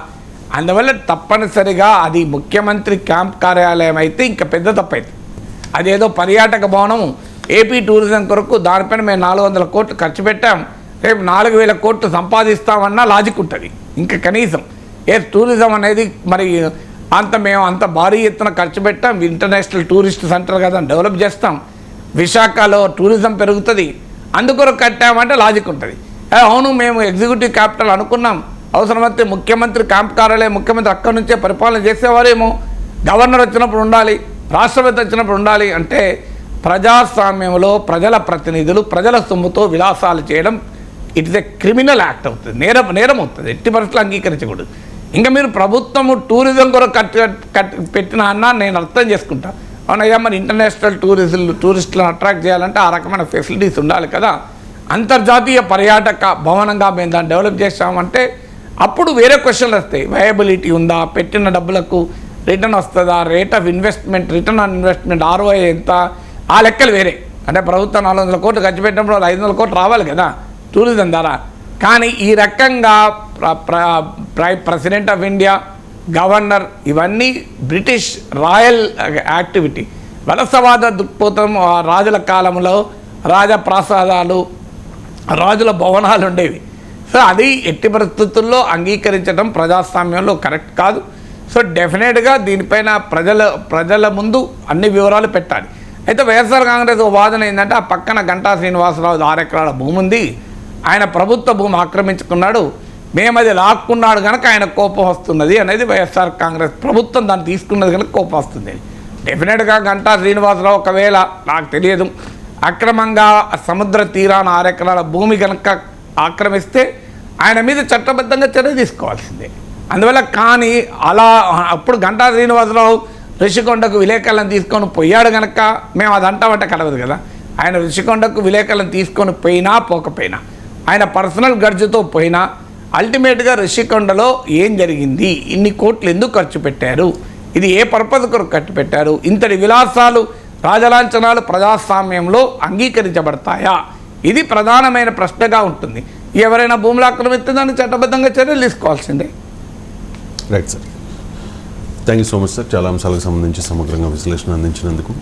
అందువల్ల తప్పనిసరిగా అది ముఖ్యమంత్రి క్యాంప్ కార్యాలయం అయితే ఇంకా పెద్ద తప్పైతే, అదేదో పర్యాటక భవనం ఏపీ టూరిజం కొరకు దానిపైన మేము 400 కోట్లు ఖర్చు పెట్టాం, రేపు 4000 కోట్లు సంపాదిస్తామన్నా లాజిక్ ఉంటుంది. ఇంకా కనీసం టూరిజం అనేది మరి మేము అంత భారీ ఎత్తున ఖర్చు పెట్టాం, ఇంటర్నేషనల్ టూరిస్ట్ సెంటర్ కదా డెవలప్ చేస్తాం, విశాఖలో టూరిజం పెరుగుతుంది, అందుకొరకు కట్టామంటే లాజిక్ ఉంటుంది. అవును, మేము ఎగ్జిక్యూటివ్ క్యాపిటల్ అనుకున్నాం, అవసరమైతే ముఖ్యమంత్రి క్యాంప్ కార్యాలయం ముఖ్యమంత్రి అక్కడి నుంచే పరిపాలన చేసేవారేమో, గవర్నర్ వచ్చినప్పుడు ఉండాలి, రాష్ట్రపతి వచ్చినప్పుడు ఉండాలి. అంటే ప్రజాస్వామ్యంలో ప్రజల ప్రతినిధులు ప్రజల సొమ్ముతో విలాసాలు చేయడం it is a criminal act అవుతుంది, నేరం అవుతుంది, ఎట్టి పరిస్థితులు అంగీకరించకూడదు. ఇంకా మీరు ప్రభుత్వము టూరిజం కొరకు పెట్టిన అన్నా నేను అర్థం చేసుకుంటా. అవునయ్యా, మరి ఇంటర్నేషనల్ టూరిస్టులను అట్రాక్ట్ చేయాలంటే ఆ రకమైన ఫెసిలిటీస్ ఉండాలి కదా. అంతర్జాతీయ పర్యాటక భవనంగా మేము దాన్ని డెవలప్ చేసామంటే అప్పుడు వేరే క్వశ్చన్లు వస్తాయి. వయబిలిటీ ఉందా, పెట్టిన డబ్బులకు రిటర్న్ వస్తుందా, rate of investment, return on investment, ROI ఎంత, ఆ లెక్కలు వేరే. అంటే ప్రభుత్వం 400 కోట్లు ఖర్చు పెట్టినప్పుడు 500 కోట్లు రావాలి కదా టూరిజం ద్వారా. కానీ ఈ రకంగా ప్రెసిడెంట్ ఆఫ్ ఇండియా, గవర్నర్, ఇవన్నీ బ్రిటిష్ రాయల్ యాక్టివిటీ, వలసవాద దృక్పథం. రాజుల కాలంలో రాజప్రాసాదాలు, రాజుల భవనాలు ఉండేవి. సో అది ఎట్టి పరిస్థితుల్లో అంగీకరించడం ప్రజాస్వామ్యంలో కరెక్ట్ కాదు. సో డెఫినెట్గా దీనిపైన ప్రజల ముందు అన్ని వివరాలు పెట్టాలి. అయితే వైఎస్ఆర్ కాంగ్రెస్ వాదన ఏంటంటే ఆ పక్కన గంటా శ్రీనివాసరావు 6 ఎకరాల భూమి ఉంది, ఆయన ప్రభుత్వ భూమి ఆక్రమించుకున్నాడు, మేము అది లాక్కున్నాడు కనుక ఆయన కోపం వస్తున్నది అనేది వైఎస్ఆర్ కాంగ్రెస్ ప్రభుత్వం దాన్ని తీసుకున్నది కనుక కోపం వస్తుంది. డెఫినెట్గా గంటా శ్రీనివాసరావు ఒకవేళ నాకు తెలియదు అక్రమంగా సముద్ర తీరాన 6 ఎకరాల భూమి కనుక ఆక్రమిస్తే ఆయన మీద చట్టబద్ధంగా చర్య తీసుకోవాల్సిందే. అందువల్ల కానీ అలా అప్పుడు గంటా శ్రీనివాసరావు ఋషికొండకు విలేకరులను తీసుకొని పోయాడు కనుక మేము అది అంటామంటే కలవదు కదా. ఆయన ఋషికొండకు విలేకరులను తీసుకొని పోయినా పోకపోయినా, ఆయన పర్సనల్ గర్జుతో పోయినా, అల్టిమేట్గా ఋషికొండలో ఏం జరిగింది, ఇన్ని కోట్లు ఎందుకు ఖర్చు పెట్టారు, ఇది ఏ పర్పస్ కొరకు ఖర్చు పెట్టారు, ఇంతటి విలాసాలు రాజలాంఛనాలు ప్రజాస్వామ్యంలో అంగీకరించబడతాయా, ఇది ప్రధానమైన ప్రశ్నగా ఉంటుంది. ఎవరైనా భూములు ఆక్రమిస్తే దాన్ని చట్టబద్ధంగా చర్యలు తీసుకోవాల్సిందే. Right sir, thank you so much sir. చాలా అంశాలకు సంబంధించి సమగ్రంగా విశ్లేషణ అందించినందుకు.